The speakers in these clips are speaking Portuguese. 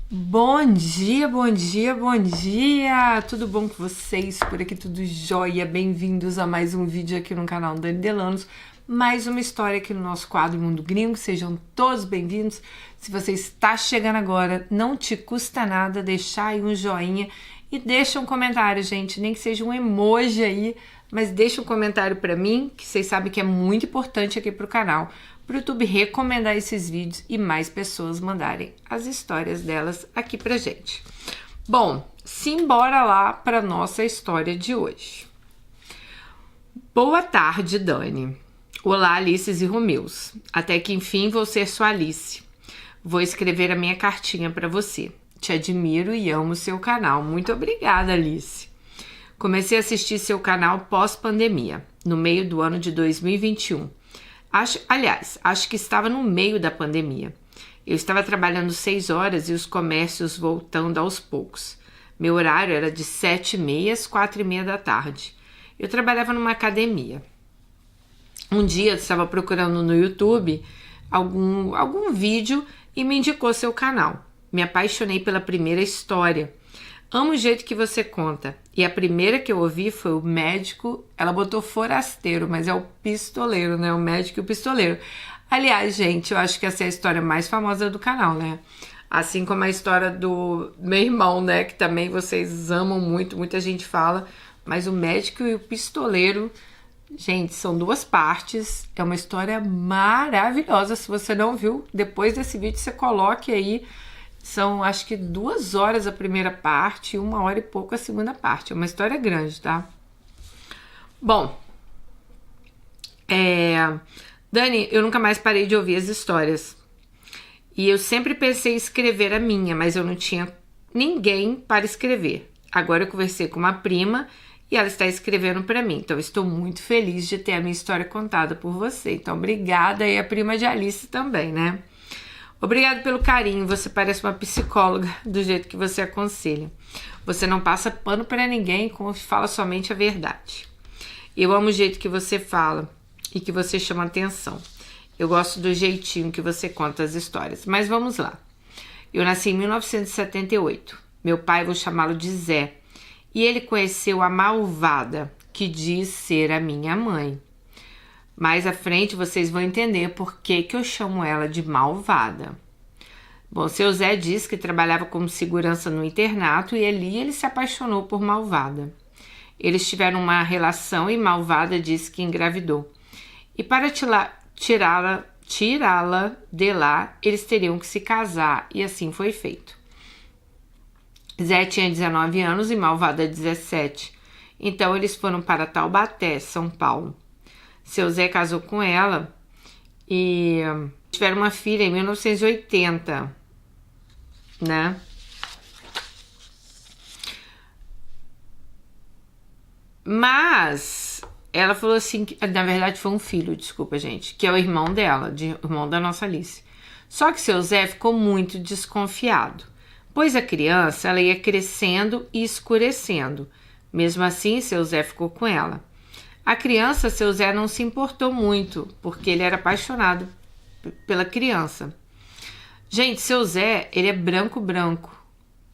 Bom dia, bom dia, bom dia! Tudo bom com vocês? Por aqui tudo jóia? Bem-vindos a mais um vídeo aqui no canal Dani Delanos. Mais uma história aqui no nosso quadro Mundo Gringo. Sejam todos bem-vindos. Se você está chegando agora, não te custa nada deixar aí um joinha e deixa um comentário, gente. Nem que seja um emoji aí, mas deixa um comentário para mim, que vocês sabem que é muito importante aqui pro canal, para o YouTube recomendar esses vídeos e mais pessoas mandarem as histórias delas aqui pra gente. Bom, simbora lá para nossa história de hoje. Boa tarde, Dani. Olá, Alices e Romeus. Até que enfim vou ser sua Alice. Vou escrever a minha cartinha para você. Te admiro e amo seu canal. Muito obrigada, Alice. Comecei a assistir seu canal pós-pandemia, no meio do ano de 2021. Acho que estava no meio da pandemia. Eu estava trabalhando 6 horas e os comércios voltando aos poucos. Meu horário era de 7h30 às 4h30 da tarde. Eu trabalhava numa academia. Um dia eu estava procurando no YouTube algum vídeo e me indicou seu canal. Me apaixonei pela primeira história. Amo o jeito que você conta. E a primeira que eu ouvi foi o médico, ela botou forasteiro, mas é o pistoleiro, né? O médico e o pistoleiro. Aliás, gente, eu acho que essa é a história mais famosa do canal, né? Assim como a história do meu irmão, né? Que também vocês amam muito, muita gente fala. Mas o médico e o pistoleiro, gente, são 2 partes. É uma história maravilhosa. Se você não viu, depois desse vídeo você coloque aí. São, acho que 2 horas a primeira parte e 1 hora e pouco a segunda parte. É uma história grande, tá? Bom, Dani, eu nunca mais parei de ouvir as histórias. E eu sempre pensei em escrever a minha, mas eu não tinha ninguém para escrever. Agora eu conversei com uma prima e ela está escrevendo para mim. Então, eu estou muito feliz de ter a minha história contada por você. Então, obrigada. E a prima de Alice também, né? Obrigado pelo carinho, você parece uma psicóloga do jeito que você aconselha. Você não passa pano para ninguém, como fala somente a verdade. Eu amo o jeito que você fala e que você chama atenção. Eu gosto do jeitinho que você conta as histórias. Mas vamos lá. Eu nasci em 1978. Meu pai, vou chamá-lo de Zé. E ele conheceu a malvada, que diz ser a minha mãe. Mais à frente vocês vão entender por que eu chamo ela de malvada. Bom, seu Zé disse que trabalhava como segurança no internato e ali ele se apaixonou por malvada. Eles tiveram uma relação e malvada disse que engravidou. E para tirá-la de lá, eles teriam que se casar e assim foi feito. Zé tinha 19 anos e malvada 17. Então eles foram para Taubaté, São Paulo. Seu Zé casou com ela e tiveram uma filha em 1980, né? Mas ela falou assim, na verdade foi um filho, desculpa, gente, que é o irmão dela, irmão da nossa Alice. Só que seu Zé ficou muito desconfiado, pois a criança ela ia crescendo e escurecendo. Mesmo assim, seu Zé ficou com ela. A criança, seu Zé não se importou muito, porque ele era apaixonado pela criança. Gente, seu Zé, ele é branco,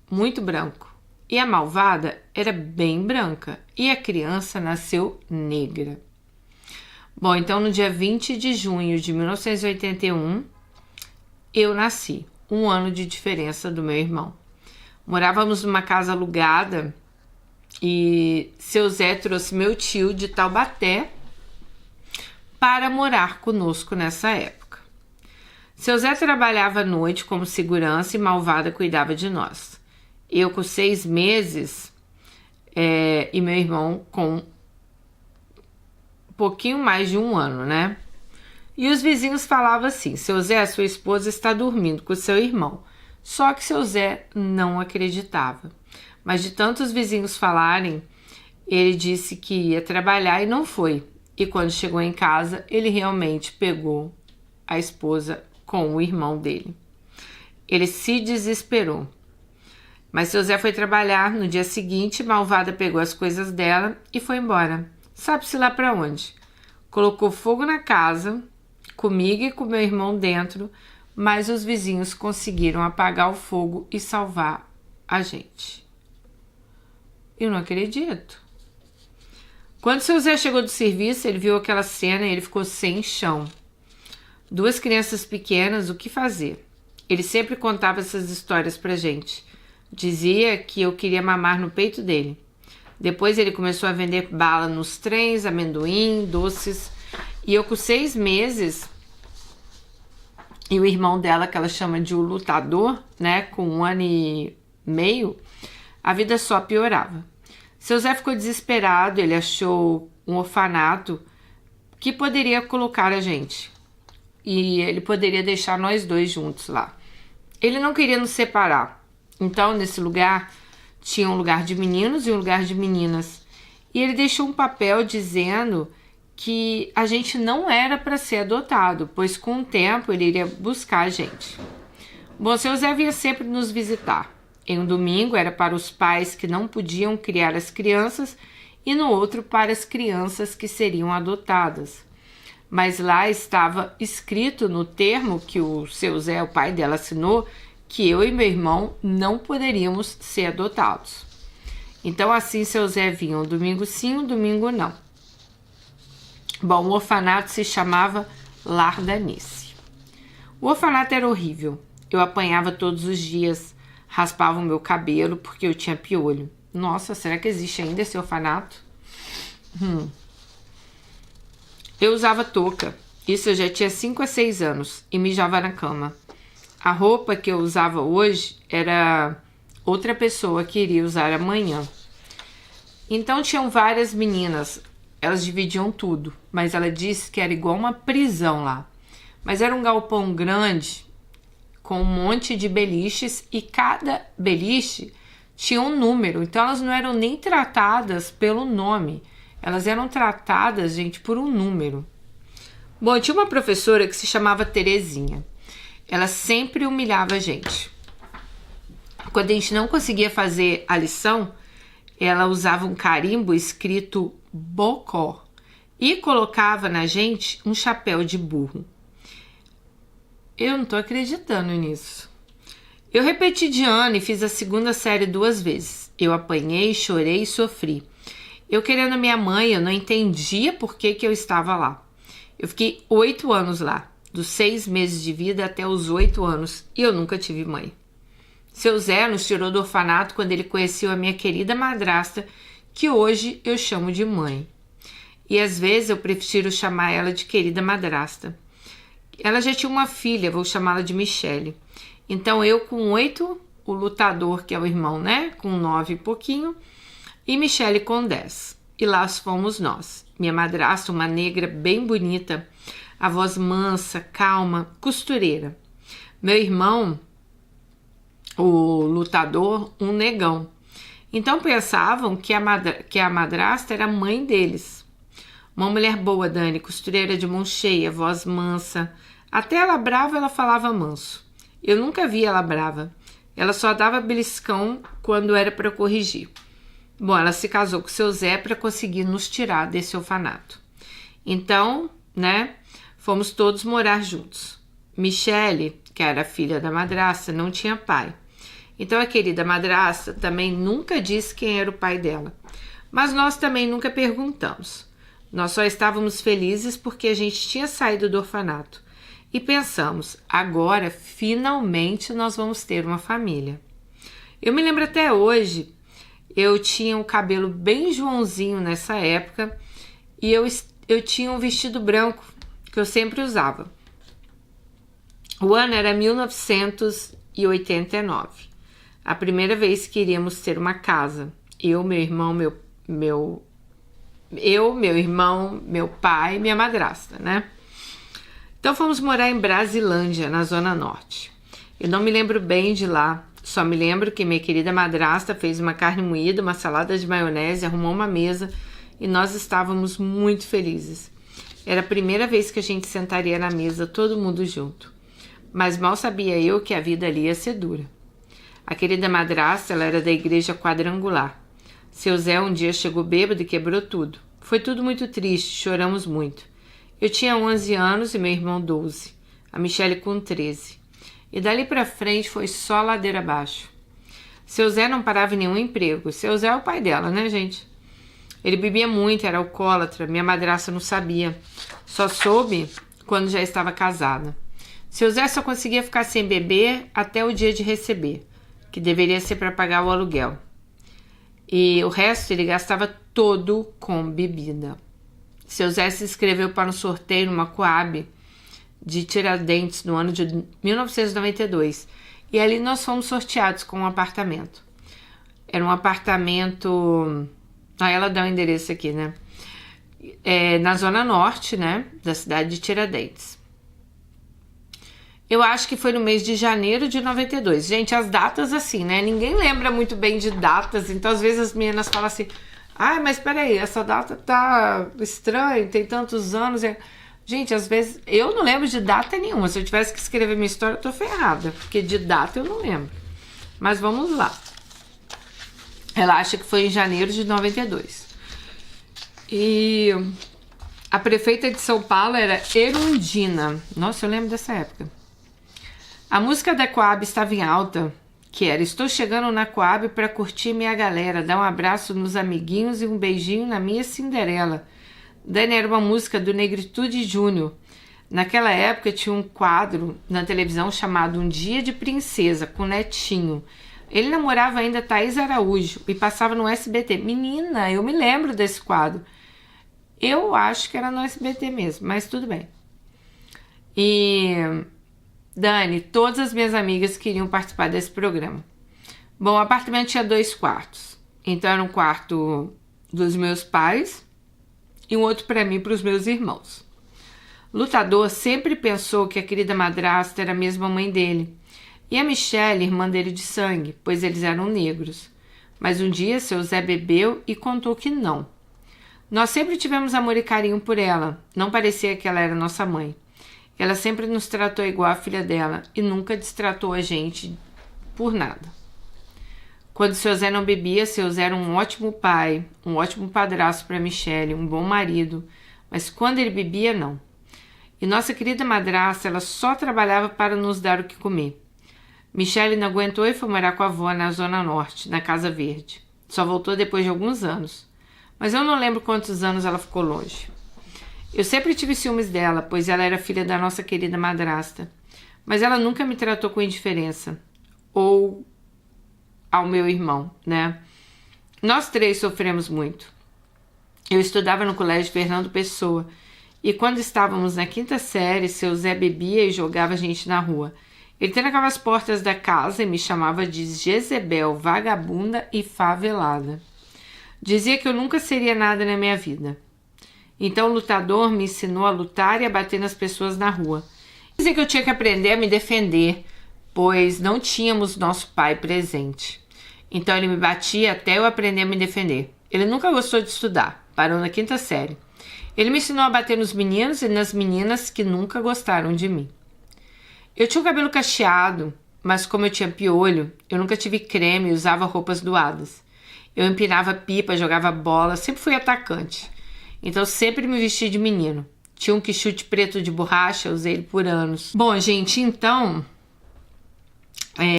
muito branco. E a malvada era bem branca, e a criança nasceu negra. Bom, então no dia 20 de junho de 1981, eu nasci, 1 ano de diferença do meu irmão. Morávamos numa casa alugada, e seu Zé trouxe meu tio de Taubaté para morar conosco nessa época. Seu Zé trabalhava à noite como segurança e malvada cuidava de nós. Eu com 6 meses e meu irmão com um pouquinho mais de 1 ano, né? E os vizinhos falavam assim, seu Zé, sua esposa está dormindo com seu irmão. Só que seu Zé não acreditava. Mas de tantos vizinhos falarem, ele disse que ia trabalhar e não foi. E quando chegou em casa, ele realmente pegou a esposa com o irmão dele. Ele se desesperou. Mas seu Zé foi trabalhar. No dia seguinte, malvada pegou as coisas dela e foi embora. Sabe-se lá para onde. Colocou fogo na casa, comigo e com meu irmão dentro, mas os vizinhos conseguiram apagar o fogo e salvar a gente. Eu não acredito. Quando seu Zé chegou do serviço, ele viu aquela cena e ele ficou sem chão. 2 crianças pequenas, o que fazer? Ele sempre contava essas histórias pra gente. Dizia que eu queria mamar no peito dele. Depois ele começou a vender bala nos trens, amendoim, doces. E eu com 6 meses, e o irmão dela, que ela chama de o lutador, né, com 1 ano e meio, a vida só piorava. Seu Zé ficou desesperado, ele achou um orfanato que poderia colocar a gente. E ele poderia deixar nós 2 juntos lá. Ele não queria nos separar. Então, nesse lugar, tinha um lugar de meninos e um lugar de meninas. E ele deixou um papel dizendo que a gente não era para ser adotado, pois com o tempo ele iria buscar a gente. Bom, seu Zé vinha sempre nos visitar. Em um domingo era para os pais que não podiam criar as crianças e no outro para as crianças que seriam adotadas. Mas lá estava escrito no termo que o seu Zé, o pai dela, assinou, que eu e meu irmão não poderíamos ser adotados. Então assim seu Zé vinha um domingo sim, um domingo não. Bom, o orfanato se chamava Lar da Nice. O orfanato era horrível. Eu apanhava todos os dias, raspava o meu cabelo porque eu tinha piolho. Nossa, será que existe ainda esse orfanato? Eu usava touca. Isso eu já tinha 5 a 6 anos e mijava na cama. A roupa que eu usava hoje era outra pessoa que iria usar amanhã. Então tinham várias meninas. Elas dividiam tudo, mas ela disse que era igual uma prisão lá. Mas era um galpão grande com um monte de beliches e cada beliche tinha um número. Então elas não eram nem tratadas pelo nome. Elas eram tratadas, gente, por um número. Bom, tinha uma professora que se chamava Terezinha. Ela sempre humilhava a gente. Quando a gente não conseguia fazer a lição, ela usava um carimbo escrito Bocó e colocava na gente um chapéu de burro. Eu não tô acreditando nisso. Eu repeti de ano e fiz a 2ª série 2 vezes. Eu apanhei, chorei e sofri. Eu querendo a minha mãe, eu não entendia por que eu estava lá. Eu fiquei 8 anos lá, dos 6 meses de vida até os 8 anos, e eu nunca tive mãe. Seu Zé nos tirou do orfanato quando ele conheceu a minha querida madrasta, que hoje eu chamo de mãe. E às vezes eu prefiro chamar ela de querida madrasta. Ela já tinha uma filha, vou chamá-la de Michele. Então eu com 8, o lutador, que é o irmão, né, com 9 e pouquinho, e Michele com 10. E lá fomos nós. Minha madrasta, uma negra bem bonita, a voz mansa, calma, costureira. Meu irmão, o lutador, um negão. Então pensavam que a madrasta era a mãe deles. Uma mulher boa, Dani, costureira de mão cheia, voz mansa. Até ela brava, ela falava manso. Eu nunca vi ela brava. Ela só dava beliscão quando era para corrigir. Bom, ela se casou com seu Zé para conseguir nos tirar desse orfanato. Então, né, fomos todos morar juntos. Michele, que era a filha da madrasta, não tinha pai. Então a querida madrasta também nunca disse quem era o pai dela. Mas nós também nunca perguntamos. Nós só estávamos felizes porque a gente tinha saído do orfanato. E pensamos, agora finalmente nós vamos ter uma família. Eu me lembro até hoje, eu tinha um cabelo bem Joãozinho nessa época e eu tinha um vestido branco que eu sempre usava. O ano era 1989. A primeira vez que iríamos ter uma casa. Eu, meu irmão, meu irmão, meu pai e minha madrasta, né? Então fomos morar em Brasilândia, na Zona Norte. Eu não me lembro bem de lá, só me lembro que minha querida madrasta fez uma carne moída, uma salada de maionese, arrumou uma mesa e nós estávamos muito felizes. Era a primeira vez que a gente sentaria na mesa, todo mundo junto. Mas mal sabia eu que a vida ali ia ser dura. A querida madrasta, ela era da igreja quadrangular. Seu Zé um dia chegou bêbado e quebrou tudo. Foi tudo muito triste, choramos muito. Eu tinha 11 anos e meu irmão 12. A Michele com 13. e dali pra frente foi só ladeira abaixo. Seu Zé não parava em nenhum emprego. Seu Zé é o pai dela, né, gente? Ele bebia muito, era alcoólatra. Minha madrasta não sabia. Só soube quando já estava casada. Seu Zé só conseguia ficar sem beber até o dia de receber, que deveria ser para pagar o aluguel. E o resto ele gastava todo com bebida. Seu Zé se inscreveu para um sorteio numa Coab de Tiradentes no ano de 1992. E ali nós fomos sorteados com um apartamento. Era um apartamento... ela dá o endereço aqui, né? Na zona norte, né? Da cidade de Tiradentes. Eu acho que foi no mês de janeiro de 92. Gente, as datas assim, né? Ninguém lembra muito bem de datas. Então, às vezes, as meninas falam assim... mas peraí, essa data tá estranha, tem tantos anos... Gente, às vezes... Eu não lembro de data nenhuma. Se eu tivesse que escrever minha história, eu tô ferrada. Porque de data eu não lembro. Mas vamos lá. Ela acha que foi em janeiro de 92. E a prefeita de São Paulo era Erundina. Nossa, eu lembro dessa época. A música da Coab estava em alta, que era: estou chegando na Coab para curtir minha galera, dar um abraço nos amiguinhos e um beijinho na minha Cinderela. Dani, era uma música do Negritude Júnior. Naquela época tinha um quadro na televisão chamado Um Dia de Princesa, com Netinho. Ele namorava ainda Thaís Araújo e passava no SBT. Menina, eu me lembro desse quadro. Eu acho que era no SBT mesmo, mas tudo bem. E... Dani, todas as minhas amigas queriam participar desse programa. Bom, o apartamento tinha 2 quartos. Então era um quarto dos meus pais e um outro para mim e para os meus irmãos. Lutador sempre pensou que a querida madrasta era a mesma mãe dele. E a Michelle, irmã dele de sangue, pois eles eram negros. Mas um dia seu Zé bebeu e contou que não. Nós sempre tivemos amor e carinho por ela. Não parecia que ela era nossa mãe. Ela sempre nos tratou igual a filha dela e nunca destratou a gente por nada. Quando seu Zé não bebia, seu Zé era um ótimo pai, um ótimo padrasto para Michelle, um bom marido. Mas quando ele bebia, não. E nossa querida madrasta, ela só trabalhava para nos dar o que comer. Michelle não aguentou e foi morar com a avó na Zona Norte, na Casa Verde. Só voltou depois de alguns anos. Mas eu não lembro quantos anos ela ficou longe. Eu sempre tive ciúmes dela, pois ela era filha da nossa querida madrasta. Mas ela nunca me tratou com indiferença. Ou ao meu irmão, né? Nós 3 sofremos muito. Eu estudava no colégio Fernando Pessoa. E quando estávamos na 5ª série, seu Zé bebia e jogava a gente na rua. Ele trancava as portas da casa e me chamava de Jezebel, vagabunda e favelada. Dizia que eu nunca seria nada na minha vida. Então o lutador me ensinou a lutar e a bater nas pessoas na rua. Dizia que eu tinha que aprender a me defender, pois não tínhamos nosso pai presente. Então ele me batia até eu aprender a me defender. Ele nunca gostou de estudar, parou na 5ª série. Ele me ensinou a bater nos meninos e nas meninas que nunca gostaram de mim. Eu tinha o cabelo cacheado, mas como eu tinha piolho, eu nunca tive creme e usava roupas doadas. Eu empinava pipa, jogava bola, sempre fui atacante. Então sempre me vesti de menino. Tinha um quichute preto de borracha, usei ele por anos. Bom, gente, então...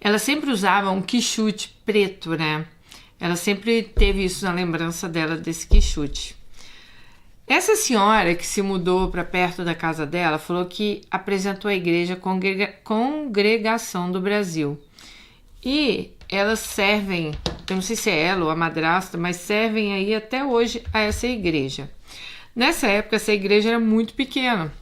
ela sempre usava um quichute preto, né? Ela sempre teve isso na lembrança dela, desse quichute. Essa senhora que se mudou para perto da casa dela falou que apresentou a igreja Congregação do Brasil. E elas servem, eu não sei se é ela ou a madrasta, mas servem aí até hoje a essa igreja. Nessa época, essa igreja era muito pequena.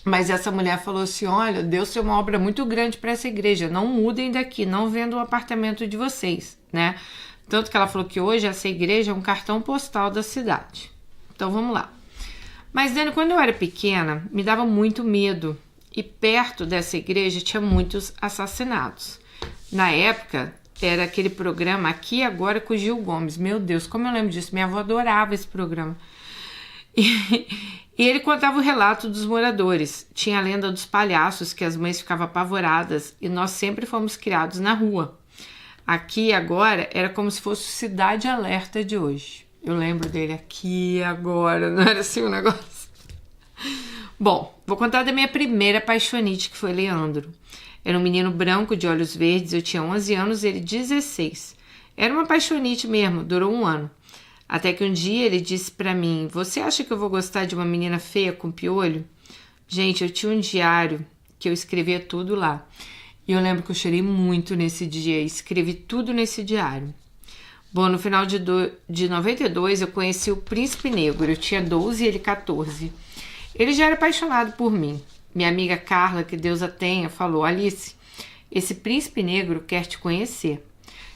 Mas essa mulher falou assim, olha, Deus tem uma obra muito grande para essa igreja, não mudem daqui, não vendam o apartamento de vocês, né? Tanto que ela falou que hoje essa igreja é um cartão postal da cidade. Então vamos lá. Mas Dani, quando eu era pequena, me dava muito medo. E perto dessa igreja tinha muitos assassinatos. Na época, era aquele programa Aqui e Agora com o Gil Gomes. Meu Deus, como eu lembro disso. Minha avó adorava esse programa. E ele contava o relato dos moradores. Tinha a lenda dos palhaços, que as mães ficavam apavoradas. E nós sempre fomos criados na rua. Aqui e Agora era como se fosse Cidade Alerta de hoje. Eu lembro dele Aqui e Agora. Não era assim o negócio? Bom, vou contar da minha primeira paixonite, que foi Leandro. Era um menino branco de olhos verdes, eu tinha 11 anos e ele 16. Era uma apaixonite mesmo, durou 1 ano. Até que um dia ele disse pra mim: "Você acha que eu vou gostar de uma menina feia com piolho?" Gente, eu tinha um diário que eu escrevia tudo lá. E eu lembro que eu chorei muito nesse dia, escrevi tudo nesse diário. Bom, no final de 92 eu conheci o Príncipe Negro, eu tinha 12 e ele 14. Ele já era apaixonado por mim. Minha amiga Carla, que Deus a tenha, falou: "Alice, esse Príncipe Negro quer te conhecer."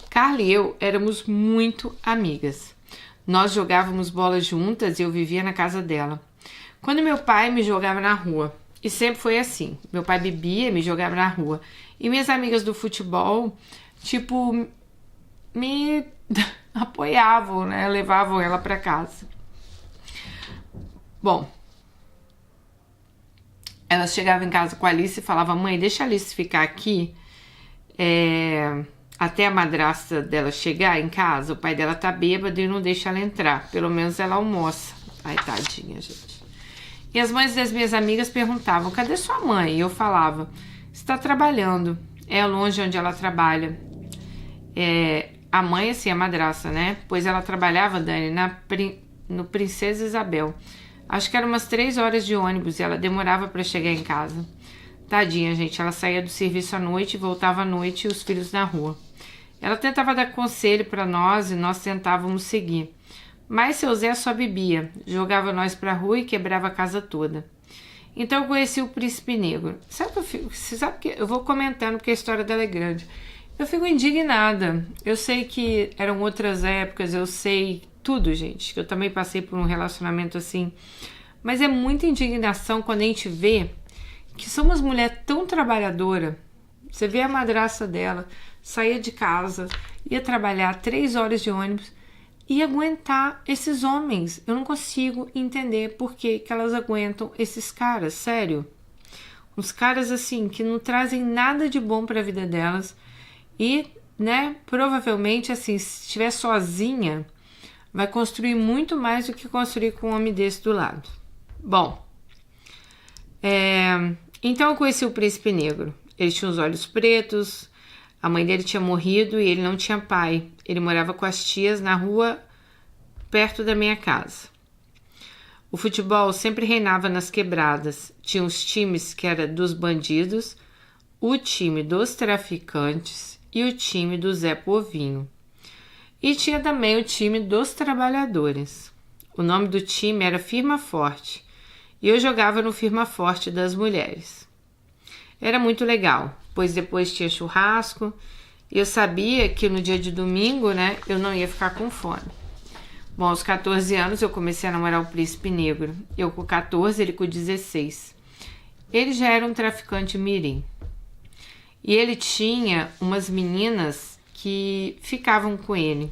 Carla e eu éramos muito amigas. Nós jogávamos bola juntas e eu vivia na casa dela. Quando meu pai me jogava na rua, e sempre foi assim, meu pai bebia e me jogava na rua, e minhas amigas do futebol, tipo, me apoiavam, né? Levavam ela para casa. Bom, ela chegava em casa com a Alice e falava: "Mãe, deixa a Alice ficar aqui até a madrasta dela chegar em casa. O pai dela tá bêbado e não deixa ela entrar. Pelo menos ela almoça." Ai, tadinha, gente. E as mães das minhas amigas perguntavam: "Cadê sua mãe?" E eu falava: "Está trabalhando. É longe onde ela trabalha." A mãe, assim, a madrasta, né? Pois ela trabalhava, Dani, no Princesa Isabel. Acho que eram umas 3 horas de ônibus e ela demorava para chegar em casa. Tadinha, gente. Ela saía do serviço à noite e voltava à noite e os filhos na rua. Ela tentava dar conselho para nós e nós tentávamos seguir. Mas seu Zé só bebia, jogava nós pra rua e quebrava a casa toda. Então eu conheci o Príncipe Negro. Você sabe que eu vou comentando porque a história dela é grande. Eu fico indignada. Eu sei que eram outras épocas, eu sei tudo, gente. Que eu também passei por um relacionamento assim. Mas é muita indignação quando a gente vê que somos mulher tão trabalhadora. Você vê a madrasta dela, saía de casa, ia trabalhar 3 horas de ônibus e aguentar esses homens. Eu não consigo entender por que elas aguentam esses caras, sério. Uns caras assim que não trazem nada de bom para a vida delas e, né, provavelmente assim, se estiver sozinha, vai construir muito mais do que construir com um homem desse do lado. Bom, então eu conheci o Príncipe Negro. Ele tinha os olhos pretos, a mãe dele tinha morrido e ele não tinha pai. Ele morava com as tias na rua perto da minha casa. O futebol sempre reinava nas quebradas. Tinha os times que era dos bandidos, o time dos traficantes e o time do Zé Povinho. E tinha também o time dos trabalhadores. O nome do time era Firma Forte e eu jogava no Firma Forte das mulheres. Era muito legal, pois depois tinha churrasco e eu sabia que no dia de domingo, né, eu não ia ficar com fome. Bom, aos 14 anos eu comecei a namorar o Príncipe Negro. Eu com 14, ele com 16. Ele já era um traficante mirim. E ele tinha umas meninas que ficavam com ele.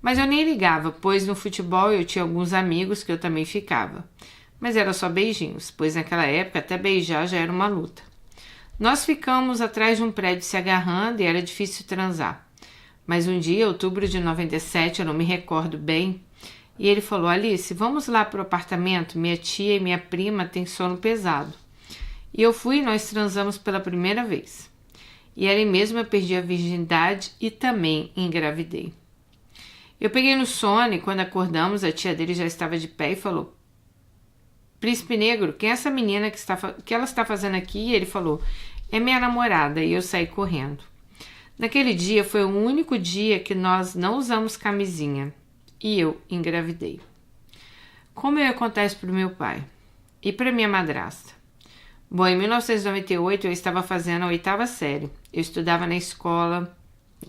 Mas eu nem ligava, pois no futebol eu tinha alguns amigos que eu também ficava. Mas era só beijinhos, pois naquela época até beijar já era uma luta. Nós ficamos atrás de um prédio se agarrando e era difícil transar. Mas um dia, outubro de 97, eu não me recordo bem, e ele falou: "Alice, vamos lá pro apartamento, minha tia e minha prima têm sono pesado." E eu fui e nós transamos pela primeira vez. E ali mesmo eu perdi a virgindade e também engravidei. Eu peguei no sono e quando acordamos, a tia dele já estava de pé e falou: "Príncipe Negro, quem é essa menina que ela está fazendo aqui?" E ele falou: "É minha namorada." E eu saí correndo. Naquele dia foi o único dia que nós não usamos camisinha e eu engravidei. Como eu ia contar isso para o meu pai e para minha madrasta? Bom, em 1998 eu estava fazendo a 8ª série. Eu estudava na escola.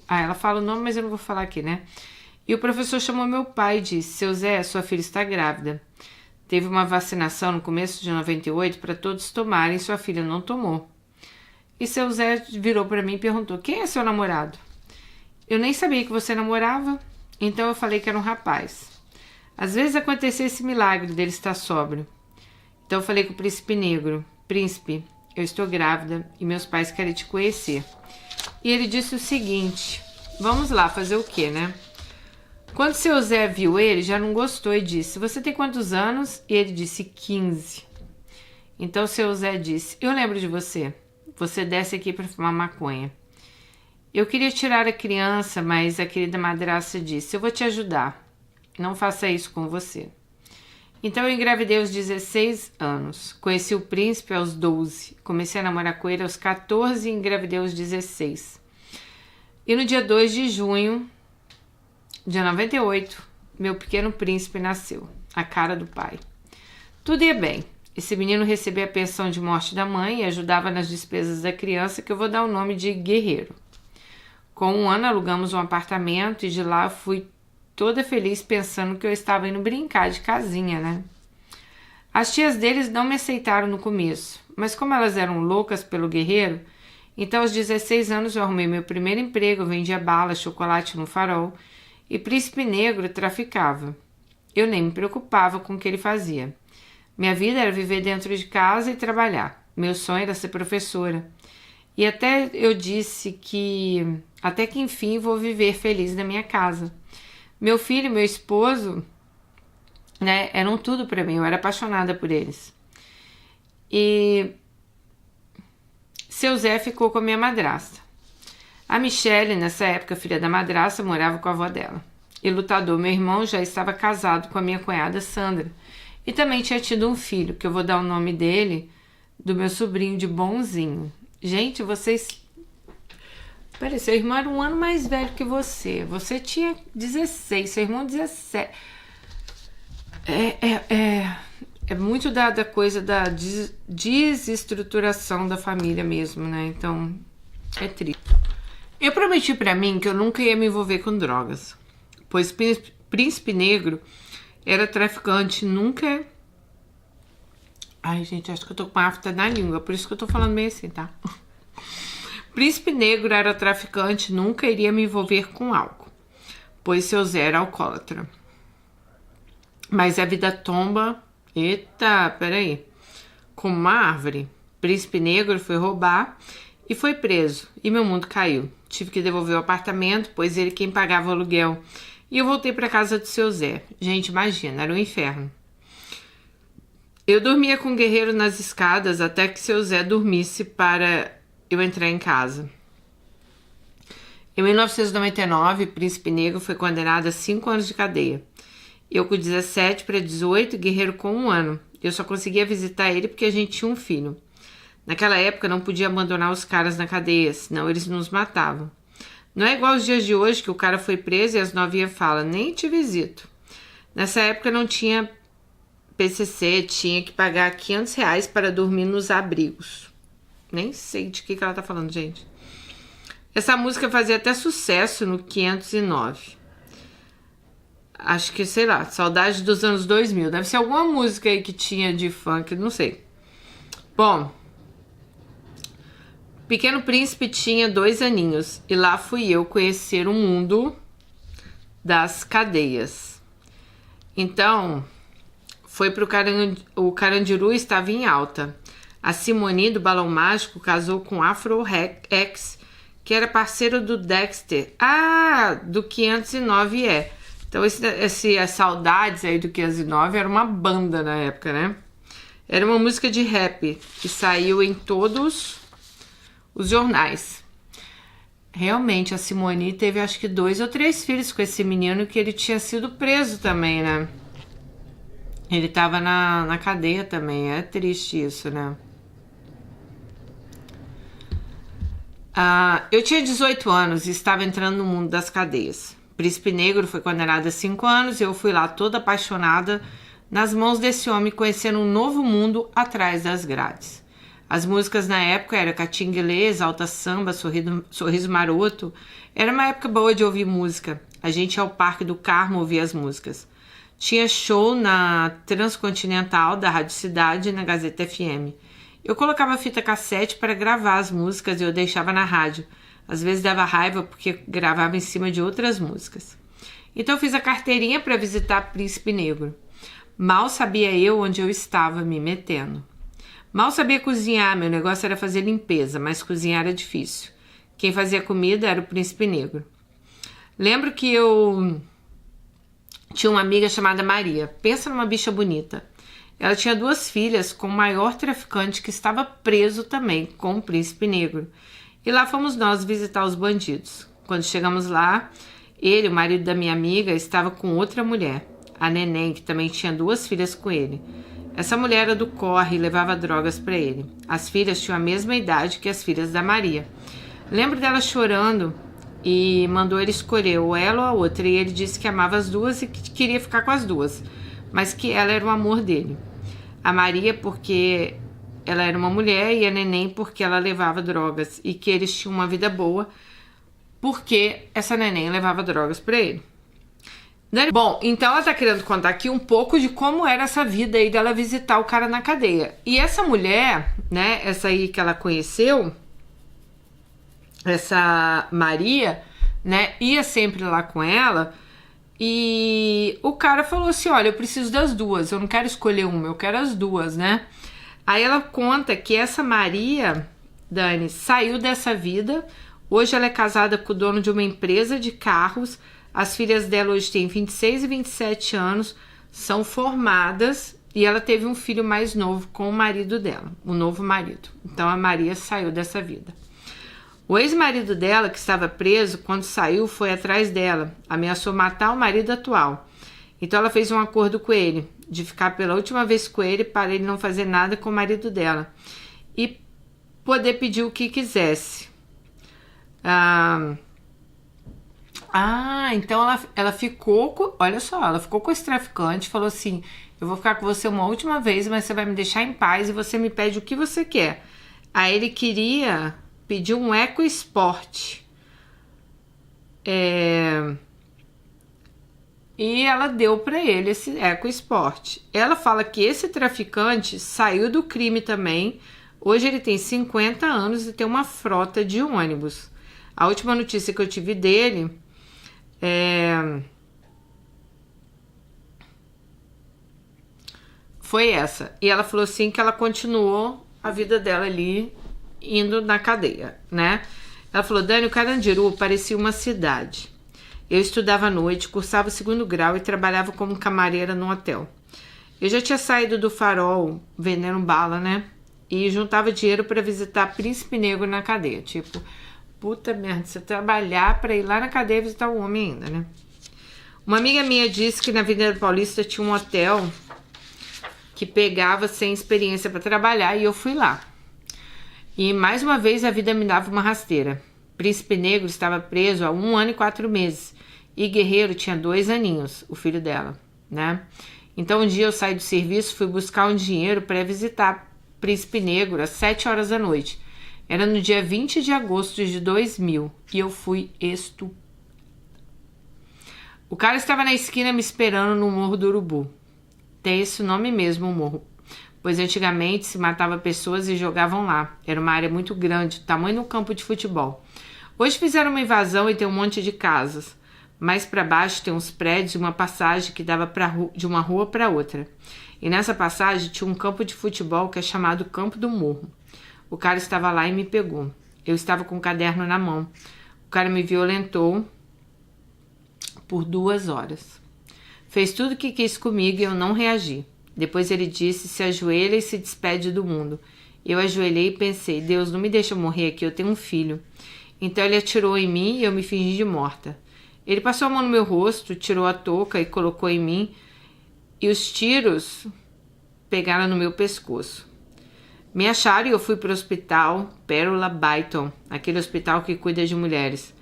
Ela fala o nome, mas eu não vou falar aqui, né? E o professor chamou meu pai e disse: "Seu Zé, sua filha está grávida. Teve uma vacinação no começo de 98 para todos tomarem, sua filha não tomou." E seu Zé virou para mim e perguntou: "Quem é seu namorado?" Eu nem sabia que você namorava, então eu falei que era um rapaz. Às vezes acontecia esse milagre dele estar sóbrio. Então eu falei com o Príncipe Negro: "Príncipe, eu estou grávida e meus pais querem te conhecer." E ele disse o seguinte: "Vamos lá, fazer o quê, né?" Quando seu Zé viu ele, já não gostou e disse: "Você tem quantos anos?" E ele disse: 15. Então seu Zé disse: "Eu lembro de você." você desce aqui para fumar maconha. Eu queria tirar a criança, mas a querida madrasta disse, eu vou te ajudar. Não faça isso com você. Então eu engravidei aos 16 anos. Conheci o príncipe aos 12. Comecei a namorar com ele aos 14 e engravidei aos 16. E no dia 2 de junho de 98, meu pequeno príncipe nasceu. A cara do pai. Tudo ia bem. Esse menino recebia a pensão de morte da mãe e ajudava nas despesas da criança, que eu vou dar o nome de Guerreiro. Com 1 ano alugamos um apartamento e de lá fui toda feliz pensando que eu estava indo brincar de casinha, né? As tias deles não me aceitaram no começo, mas como elas eram loucas pelo Guerreiro, então aos 16 anos eu arrumei meu primeiro emprego, eu vendia bala, chocolate no Farol e Príncipe Negro traficava. Eu nem me preocupava com o que ele fazia. Minha vida era viver dentro de casa e trabalhar. Meu sonho era ser professora. E até eu disse que até que enfim vou viver feliz na minha casa. Meu filho e meu esposo, né, eram tudo para mim, eu era apaixonada por eles. E seu Zé ficou com a minha madrasta. A Michele, nessa época, filha da madrasta, morava com a avó dela. E Lutador, meu irmão, já estava casado com a minha cunhada Sandra. E também tinha tido um filho, que eu vou dar o nome dele, do meu sobrinho de Bonzinho. Gente, vocês... Peraí, seu irmão era 1 ano mais velho que você. Você tinha 16, seu irmão 17. É muito da coisa da desestruturação da família mesmo, né? Então, é triste. Eu prometi pra mim que eu nunca ia me envolver com drogas, pois Príncipe Negro era traficante, nunca... Ai, gente, acho que eu tô com uma afta na língua, por isso que eu tô falando meio assim, tá? Príncipe Negro era traficante, nunca iria me envolver com álcool, pois seu Zé era alcoólatra. Mas a vida tomba... Eita, peraí. Como uma árvore. Príncipe Negro foi roubar e foi preso. E meu mundo caiu. Tive que devolver o apartamento, pois ele quem pagava o aluguel. E eu voltei para casa do seu Zé. Gente, imagina, era um inferno. Eu dormia com o Guerreiro nas escadas até que seu Zé dormisse para eu entrar em casa. Em 1999, Príncipe Negro foi condenado a 5 anos de cadeia. Eu com 17 para 18, Guerreiro com 1 ano. Eu só conseguia visitar ele porque a gente tinha um filho. Naquela época não podia abandonar os caras na cadeia, senão eles nos matavam. Não é igual aos dias de hoje que o cara foi preso e as novinhas falam, nem te visito. Nessa época não tinha PCC, tinha que pagar R$500 para dormir nos abrigos. Nem sei de que ela tá falando, gente. Essa música fazia até sucesso no 509. Acho que, sei lá, saudade dos anos 2000. Deve ser alguma música aí que tinha de funk, não sei. Bom, Pequeno Príncipe tinha 2 aninhos e lá fui eu conhecer o mundo das cadeias. Então, foi pro o Carandiru estava em alta. A Simone do Balão Mágico casou com Afro X, que era parceiro do Dexter. Ah, do 509 é. Então, as saudades aí do 509 era uma banda na época, né? Era uma música de rap que saiu em todos os jornais. Realmente, a Simone teve acho que 2 ou 3 filhos com esse menino que ele tinha sido preso também, né? Ele tava na cadeia também. É triste isso, né? Eu tinha 18 anos e estava entrando no mundo das cadeias. Príncipe Negro foi condenado a 5 anos e eu fui lá toda apaixonada nas mãos desse homem, conhecendo um novo mundo atrás das grades. As músicas na época eram Catinguelê, Exalta Samba, Sorriso Maroto. Era uma época boa de ouvir música. A gente ia ao Parque do Carmo ouvir as músicas. Tinha show na Transcontinental da Rádio Cidade e na Gazeta FM. Eu colocava fita cassete para gravar as músicas e eu deixava na rádio. Às vezes dava raiva porque gravava em cima de outras músicas. Então eu fiz a carteirinha para visitar Príncipe Negro. Mal sabia eu onde eu estava me metendo. Mal sabia cozinhar, meu negócio era fazer limpeza, mas cozinhar era difícil. Quem fazia comida era o Príncipe Negro. Lembro que eu tinha uma amiga chamada Maria. Pensa numa bicha bonita. Ela tinha 2 filhas com o maior traficante que estava preso também, com o príncipe negro. E lá fomos nós visitar os bandidos. Quando chegamos lá, ele, o marido da minha amiga, estava com outra mulher, a Neném, que também tinha 2 filhas com ele. Essa mulher era do corre e levava drogas para ele. As filhas tinham a mesma idade que as filhas da Maria. Lembro dela chorando e mandou ele escolher ou ela ou a outra. E ele disse que amava as duas e que queria ficar com as duas, mas que ela era o amor dele. A Maria porque ela era uma mulher e a Neném porque ela levava drogas e que eles tinham uma vida boa porque essa Neném levava drogas para ele. Bom, então ela tá querendo contar aqui um pouco de como era essa vida aí dela visitar o cara na cadeia. E essa mulher, né, essa aí que ela conheceu, essa Maria, né, ia sempre lá com ela. E o cara falou assim, olha, eu preciso das duas, eu não quero escolher uma, eu quero as duas, né? Aí ela conta que essa Maria, Dani, saiu dessa vida. Hoje ela é casada com o dono de uma empresa de carros. As filhas dela hoje têm 26 e 27 anos, são formadas e ela teve um filho mais novo com o marido dela, o novo marido. Então a Maria saiu dessa vida. O ex-marido dela, que estava preso, quando saiu, foi atrás dela, ameaçou matar o marido atual. Então ela fez um acordo com ele, de ficar pela última vez com ele para ele não fazer nada com o marido dela e poder pedir o que quisesse. Então ela ficou com, olha só, ela ficou com esse traficante, falou assim, eu vou ficar com você uma última vez, mas você vai me deixar em paz e você me pede o que você quer. Aí ele queria pedir um EcoSport. E ela deu para ele esse EcoSport. Ela fala que esse traficante saiu do crime também. Hoje ele tem 50 anos e tem uma frota de ônibus. A última notícia que eu tive dele foi essa. E ela falou assim que ela continuou a vida dela ali indo na cadeia, né? Ela falou, Dani, o Carandiru parecia uma cidade. Eu estudava à noite, cursava o 2º grau e trabalhava como camareira no hotel. Eu já tinha saído do Farol vendendo bala, né? E juntava dinheiro para visitar Príncipe Negro na cadeia. Tipo, puta merda, você trabalhar para ir lá na cadeia visitar o homem ainda, né? Uma amiga minha disse que na Avenida Paulista tinha um hotel que pegava sem experiência para trabalhar e eu fui lá. E mais uma vez a vida me dava uma rasteira. Príncipe Negro estava preso há 1 ano e 4 meses e Guerreiro tinha 2 aninhos, o filho dela, né? Então um dia eu saí do serviço, fui buscar um dinheiro para visitar Príncipe Negro às 7 horas da noite. Era no dia 20 de agosto de 2000 e eu fui estupida. O cara estava na esquina me esperando no Morro do Urubu. Tem esse nome mesmo, o morro. Pois antigamente se matava pessoas e jogavam lá. Era uma área muito grande, tamanho do campo de futebol. Hoje fizeram uma invasão e tem um monte de casas. Mais para baixo tem uns prédios e uma passagem que dava de uma rua para outra. E nessa passagem tinha um campo de futebol que é chamado Campo do Morro. O cara estava lá e me pegou. Eu estava com um caderno na mão. O cara me violentou por 2 horas. Fez tudo o que quis comigo e eu não reagi. Depois ele disse, se ajoelha e se despede do mundo. Eu ajoelhei e pensei, Deus, não me deixa morrer aqui, eu tenho um filho. Então ele atirou em mim e eu me fingi de morta. Ele passou a mão no meu rosto, tirou a touca e colocou em mim. E os tiros pegaram no meu pescoço. Me acharam e eu fui para o hospital Pérola Byton, aquele hospital que cuida de mulheres.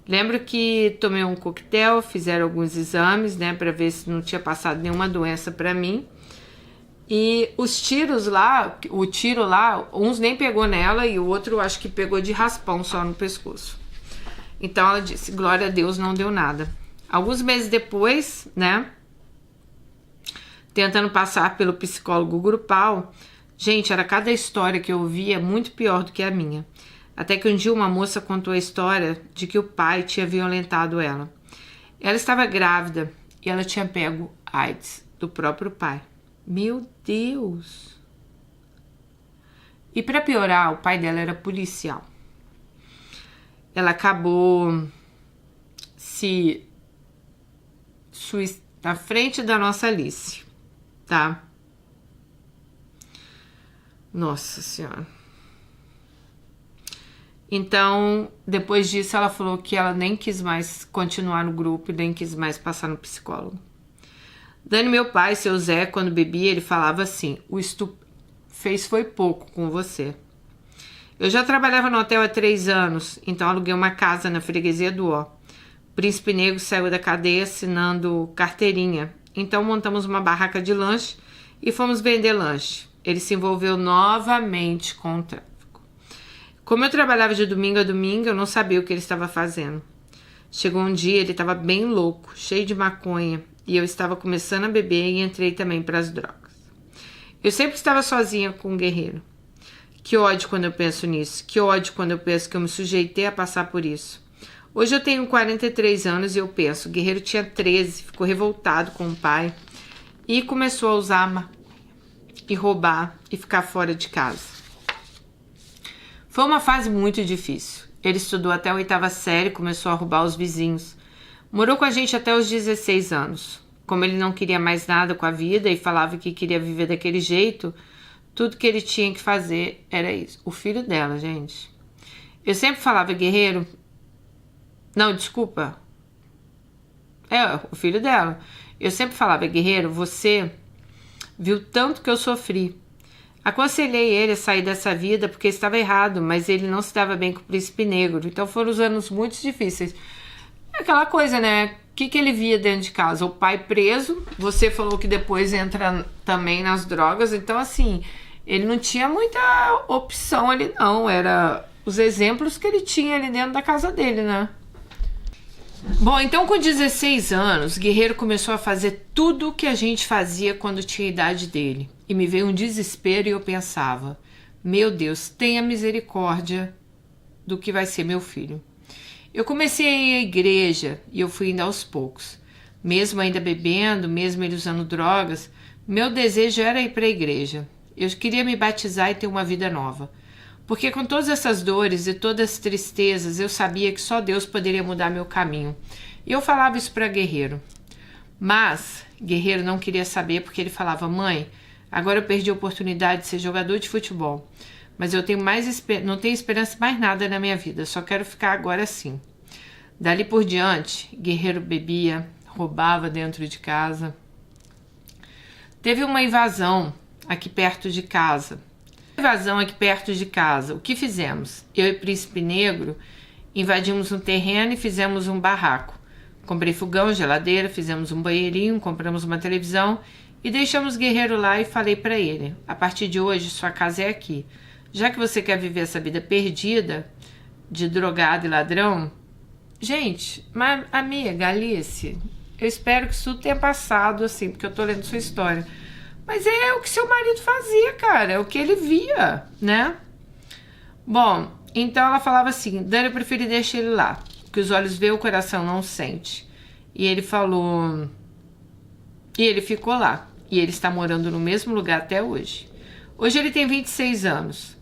Lembro que tomei um coquetel, fizeram alguns exames, né, para ver se não tinha passado nenhuma doença para mim. E os tiros lá, o tiro lá, uns nem pegou nela e o outro acho que pegou de raspão só no pescoço. Então ela disse, glória a Deus, não deu nada. Alguns meses depois, né, tentando passar pelo psicólogo grupal, gente, era cada história que eu ouvia muito pior do que a minha. Até que um dia uma moça contou a história de que o pai tinha violentado ela. Ela estava grávida e ela tinha pego AIDS do próprio pai. Meu Deus! E para piorar, o pai dela era policial. Ela acabou na frente da nossa Alice, tá? Nossa Senhora. Então, depois disso, ela falou que ela nem quis mais continuar no grupo e nem quis mais passar no psicólogo. Dani, meu pai, seu Zé, quando bebia, ele falava assim: o fez foi pouco com você. Eu já trabalhava no hotel há 3 anos, então aluguei uma casa na freguesia do Ó. O príncipe negro saiu da cadeia assinando carteirinha. Então montamos uma barraca de lanche e fomos vender lanche. Ele se envolveu novamente com o tráfico. Como eu trabalhava de domingo a domingo, eu não sabia o que ele estava fazendo. Chegou um dia, ele estava bem louco, cheio de maconha, e eu estava começando a beber e entrei também para as drogas. Eu sempre estava sozinha com o Guerreiro. Que ódio quando eu penso nisso, que ódio quando eu penso que eu me sujeitei a passar por isso. Hoje eu tenho 43 anos e eu penso, o Guerreiro tinha 13, ficou revoltado com o pai e começou a usar maconha e roubar e ficar fora de casa. Foi uma fase muito difícil. Ele estudou até a 8ª série e começou a roubar os vizinhos. Morou com a gente até os 16 anos. Como ele não queria mais nada com a vida e falava que queria viver daquele jeito, tudo que ele tinha que fazer era isso. O filho dela, gente. Eu sempre falava, Guerreiro... Não, desculpa. O filho dela. Eu sempre falava, Guerreiro, você viu tanto que eu sofri. Aconselhei ele a sair dessa vida porque estava errado, mas ele não se dava bem com o príncipe negro. Então foram os anos muito difíceis. É aquela coisa, né? O que ele via dentro de casa? O pai preso. Você falou que depois entra também nas drogas. Então, assim, ele não tinha muita opção ali, não. Era os exemplos que ele tinha ali dentro da casa dele, né? Bom, então com 16 anos, Guerreiro começou a fazer tudo o que a gente fazia quando tinha a idade dele. E me veio um desespero e eu pensava, meu Deus, tenha misericórdia do que vai ser meu filho. Eu comecei a ir à igreja e eu fui indo aos poucos. Mesmo ainda bebendo, mesmo ele usando drogas, meu desejo era ir para a igreja. Eu queria me batizar e ter uma vida nova. Porque com todas essas dores e todas as tristezas, eu sabia que só Deus poderia mudar meu caminho. E eu falava isso para Guerreiro. Mas Guerreiro não queria saber porque ele falava, mãe, agora eu perdi a oportunidade de ser jogador de futebol. Mas eu tenho não tenho esperança em mais nada na minha vida, só quero ficar agora assim. Dali por diante, Guerreiro bebia, roubava dentro de casa. Teve uma invasão aqui perto de casa. O que fizemos? Eu e o Príncipe Negro invadimos um terreno e fizemos um barraco. Comprei fogão, geladeira, fizemos um banheirinho, compramos uma televisão e deixamos Guerreiro lá e falei para ele, a partir de hoje sua casa é aqui. Já que você quer viver essa vida perdida de drogado e ladrão... Gente, mas amiga, Alice, eu espero que isso tudo tenha passado assim, porque eu tô lendo sua história. Mas é o que seu marido fazia, cara. É o que ele via, né? Bom, então ela falava assim, Dani, eu preferi deixar ele lá. Que os olhos vê, o coração não sente. E ele falou... E ele ficou lá. E ele está morando no mesmo lugar até hoje. Hoje ele tem 26 anos.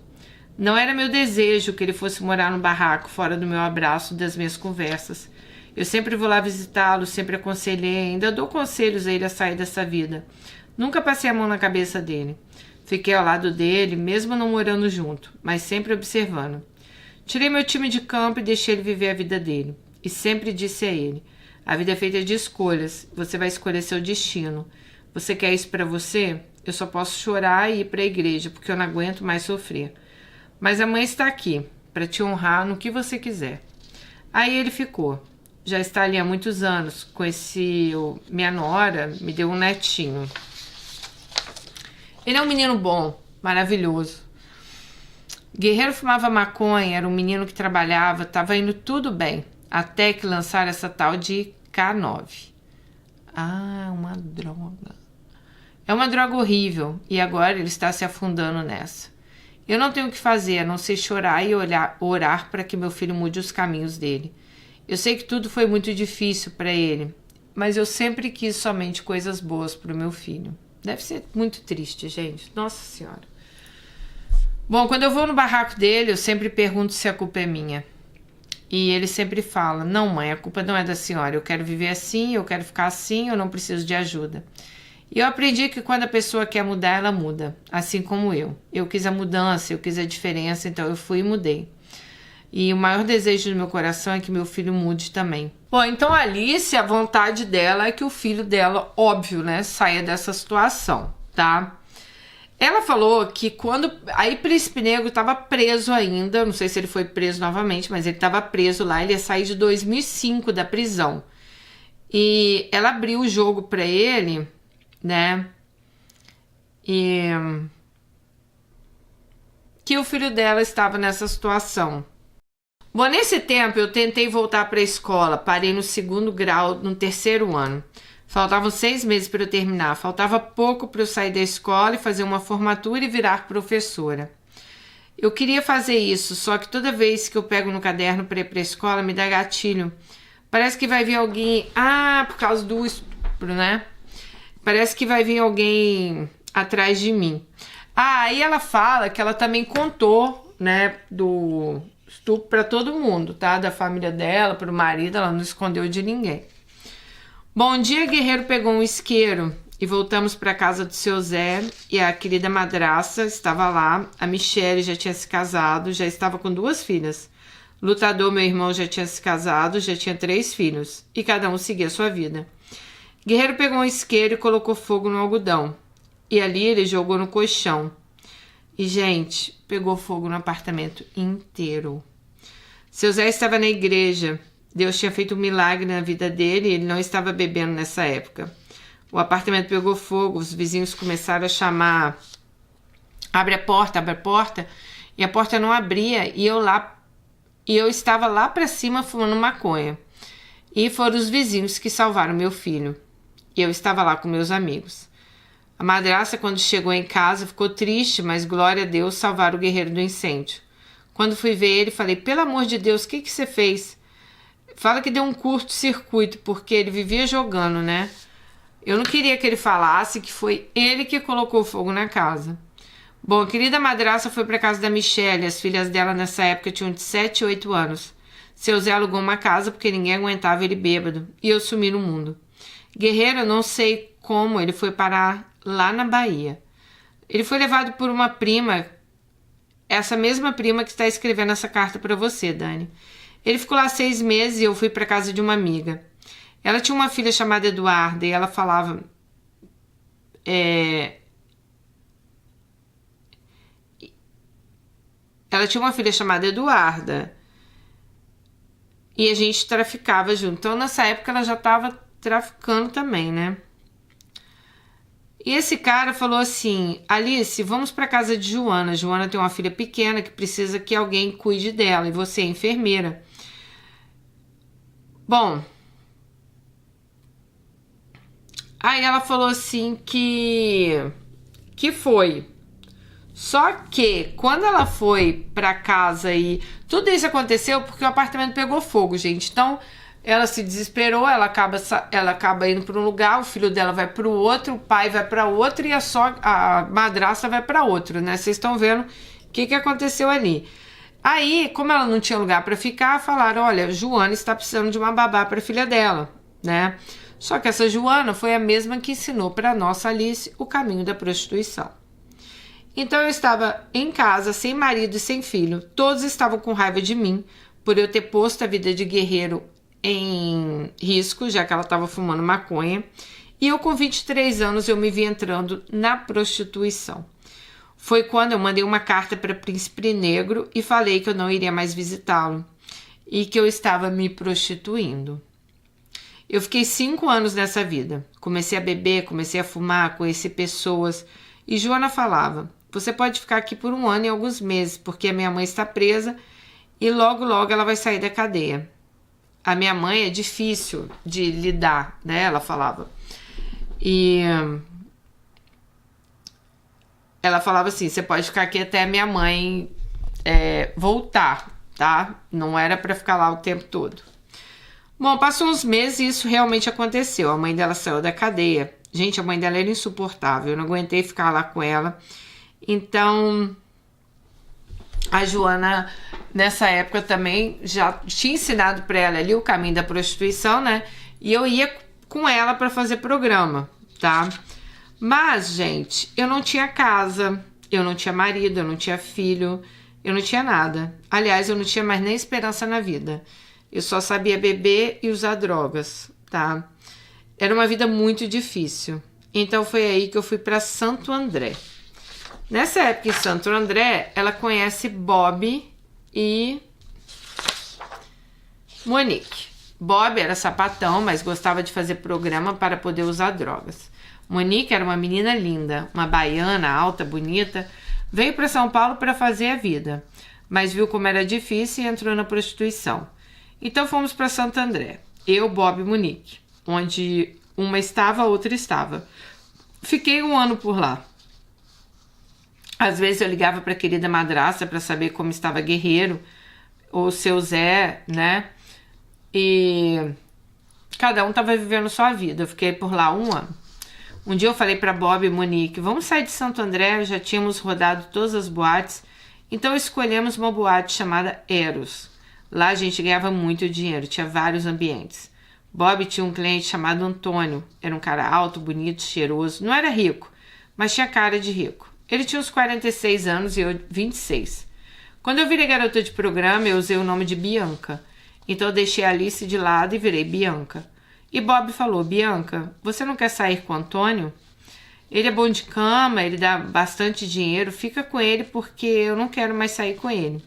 Não era meu desejo que ele fosse morar num barraco, fora do meu abraço, das minhas conversas. Eu sempre vou lá visitá-lo, sempre aconselhei, ainda dou conselhos a ele a sair dessa vida. Nunca passei a mão na cabeça dele. Fiquei ao lado dele, mesmo não morando junto, mas sempre observando. Tirei meu time de campo e deixei ele viver a vida dele. E sempre disse a ele, a vida é feita de escolhas, você vai escolher seu destino. Você quer isso pra você? Eu só posso chorar e ir pra igreja, porque eu não aguento mais sofrer. Mas a mãe está aqui, pra te honrar no que você quiser. Aí ele ficou. Já está ali há muitos anos, minha nora me deu um netinho. Ele é um menino bom, maravilhoso. Guerreiro fumava maconha, era um menino que trabalhava, estava indo tudo bem, até que lançaram essa tal de K9. Ah, uma droga. É uma droga horrível e agora ele está se afundando nessa. Eu não tenho o que fazer a não ser chorar e orar para que meu filho mude os caminhos dele. Eu sei que tudo foi muito difícil para ele, mas eu sempre quis somente coisas boas para o meu filho. Deve ser muito triste, gente. Nossa Senhora. Bom, quando eu vou no barraco dele, eu sempre pergunto se a culpa é minha. E ele sempre fala, não mãe, a culpa não é da senhora. Eu quero viver assim, eu quero ficar assim, eu não preciso de ajuda. E eu aprendi que quando a pessoa quer mudar, ela muda, assim como eu. Eu quis a mudança, eu quis a diferença, então eu fui e mudei. E o maior desejo do meu coração é que meu filho mude também. Bom, então a Alice, a vontade dela é que o filho dela, óbvio, né, saia dessa situação, tá? Ela falou que quando... Aí Príncipe Negro estava preso ainda, não sei se ele foi preso novamente, mas ele estava preso lá, ele ia sair de 2005 da prisão. E ela abriu o jogo para ele, né, e que o filho dela estava nessa situação. Bom, nesse tempo eu tentei voltar para a escola, parei no 2º grau, no 3º ano. Faltavam 6 meses para eu terminar, faltava pouco para eu sair da escola e fazer uma formatura e virar professora. Eu queria fazer isso, só que toda vez que eu pego no caderno para ir para a escola me dá gatilho. Parece que vai vir alguém, por causa do estupro, né? Parece que vai vir alguém atrás de mim. Aí ela fala que ela também contou, né, do estupro para todo mundo, tá? Da família dela, pro marido, ela não escondeu de ninguém. Bom, um dia Guerreiro pegou um isqueiro e voltamos para casa do seu Zé e a querida madraça estava lá. A Michele já tinha se casado, já estava com 2 filhas. Lutador, meu irmão, já tinha se casado, já tinha 3 filhos e cada um seguia sua vida. Guerreiro pegou um isqueiro e colocou fogo no algodão. E ali ele jogou no colchão. E, gente, pegou fogo no apartamento inteiro. Seu Zé estava na igreja. Deus tinha feito um milagre na vida dele e ele não estava bebendo nessa época. O apartamento pegou fogo, os vizinhos começaram a chamar: abre a porta, e a porta não abria e eu estava lá para cima fumando maconha. E foram os vizinhos que salvaram meu filho. E eu estava lá com meus amigos. A madraça, quando chegou em casa, ficou triste, mas glória a Deus, salvaram o guerreiro do incêndio. Quando fui ver ele, falei: pelo amor de Deus, o que você fez? Fala que deu um curto-circuito, porque ele vivia jogando, né? Eu não queria que ele falasse que foi ele que colocou fogo na casa. Bom, a querida madraça foi para casa da Michele. As filhas dela nessa época tinham de 7 e 8 anos. Seu Zé alugou uma casa porque ninguém aguentava ele bêbado. E eu sumi no mundo. Guerreiro, eu não sei como, ele foi parar lá na Bahia. Ele foi levado por uma prima, essa mesma prima que está escrevendo essa carta para você, Dani. Ele ficou lá 6 meses e eu fui para casa de uma amiga. Ela tinha uma filha chamada Eduarda e ela falava... Ela tinha uma filha chamada Eduarda e a gente traficava junto. Então, nessa época, ela já estava traficando também, né? E esse cara falou assim: Alice, vamos para casa de Joana. Joana tem uma filha pequena que precisa que alguém cuide dela e você é enfermeira. Bom, aí ela falou assim que foi. Só que quando ela foi pra casa e tudo isso aconteceu porque o apartamento pegou fogo, gente. Então ela se desesperou, ela acaba indo para um lugar, o filho dela vai para o outro, o pai vai para outro e a madraça vai para outro, né? Vocês estão vendo o que aconteceu ali. Aí, como ela não tinha lugar para ficar, falaram: olha, Joana está precisando de uma babá para a filha dela, né? Só que essa Joana foi a mesma que ensinou para nossa Alice o caminho da prostituição. Então eu estava em casa, sem marido e sem filho. Todos estavam com raiva de mim por eu ter posto a vida de Guerreiro em risco, já que ela estava fumando maconha. E eu, com 23 anos, eu me vi entrando na prostituição. Foi quando eu mandei uma carta para Príncipe Negro e falei que eu não iria mais visitá-lo e que eu estava me prostituindo. Eu fiquei 5 anos nessa vida. Comecei a beber, comecei a fumar, conheci pessoas. E Joana falava: você pode ficar aqui por 1 ano e alguns meses, porque a minha mãe está presa e logo, logo ela vai sair da cadeia. A minha mãe é difícil de lidar, né? Ela falava. E ela falava assim: você pode ficar aqui até a minha mãe voltar, tá? Não era para ficar lá o tempo todo. Bom, passou uns meses e isso realmente aconteceu. A mãe dela saiu da cadeia. Gente, a mãe dela era insuportável. Eu não aguentei ficar lá com ela. Então, a Joana, nessa época também, já tinha ensinado para ela ali o caminho da prostituição, né? E eu ia com ela para fazer programa, tá? Mas, gente, eu não tinha casa, eu não tinha marido, eu não tinha filho, eu não tinha nada. Aliás, eu não tinha mais nem esperança na vida. Eu só sabia beber e usar drogas, tá? Era uma vida muito difícil. Então foi aí que eu fui para Santo André. Nessa época em Santo André, ela conhece Bob e Monique. Bob era sapatão, mas gostava de fazer programa para poder usar drogas. Monique era uma menina linda, uma baiana, alta, bonita. Veio para São Paulo para fazer a vida, mas viu como era difícil e entrou na prostituição. Então fomos para Santo André, eu, Bob e Monique, onde uma estava, a outra estava. Fiquei 1 ano por lá. Às vezes eu ligava para a querida madrasta para saber como estava Guerreiro, ou seu Zé, né? E cada um estava vivendo sua vida. Eu fiquei por lá 1 ano. Um dia eu falei para Bob e Monique, vamos sair de Santo André, já tínhamos rodado todas as boates, então escolhemos uma boate chamada Eros. Lá a gente ganhava muito dinheiro, tinha vários ambientes. Bob tinha um cliente chamado Antônio, era um cara alto, bonito, cheiroso, não era rico, mas tinha cara de rico. Ele tinha uns 46 anos e eu 26. Quando eu virei garota de programa, eu usei o nome de Bianca, então eu deixei a Alice de lado e virei Bianca. E Bob falou, Bianca, você não quer sair com o Antônio? Ele é bom de cama, ele dá bastante dinheiro, fica com ele porque eu não quero mais sair com ele.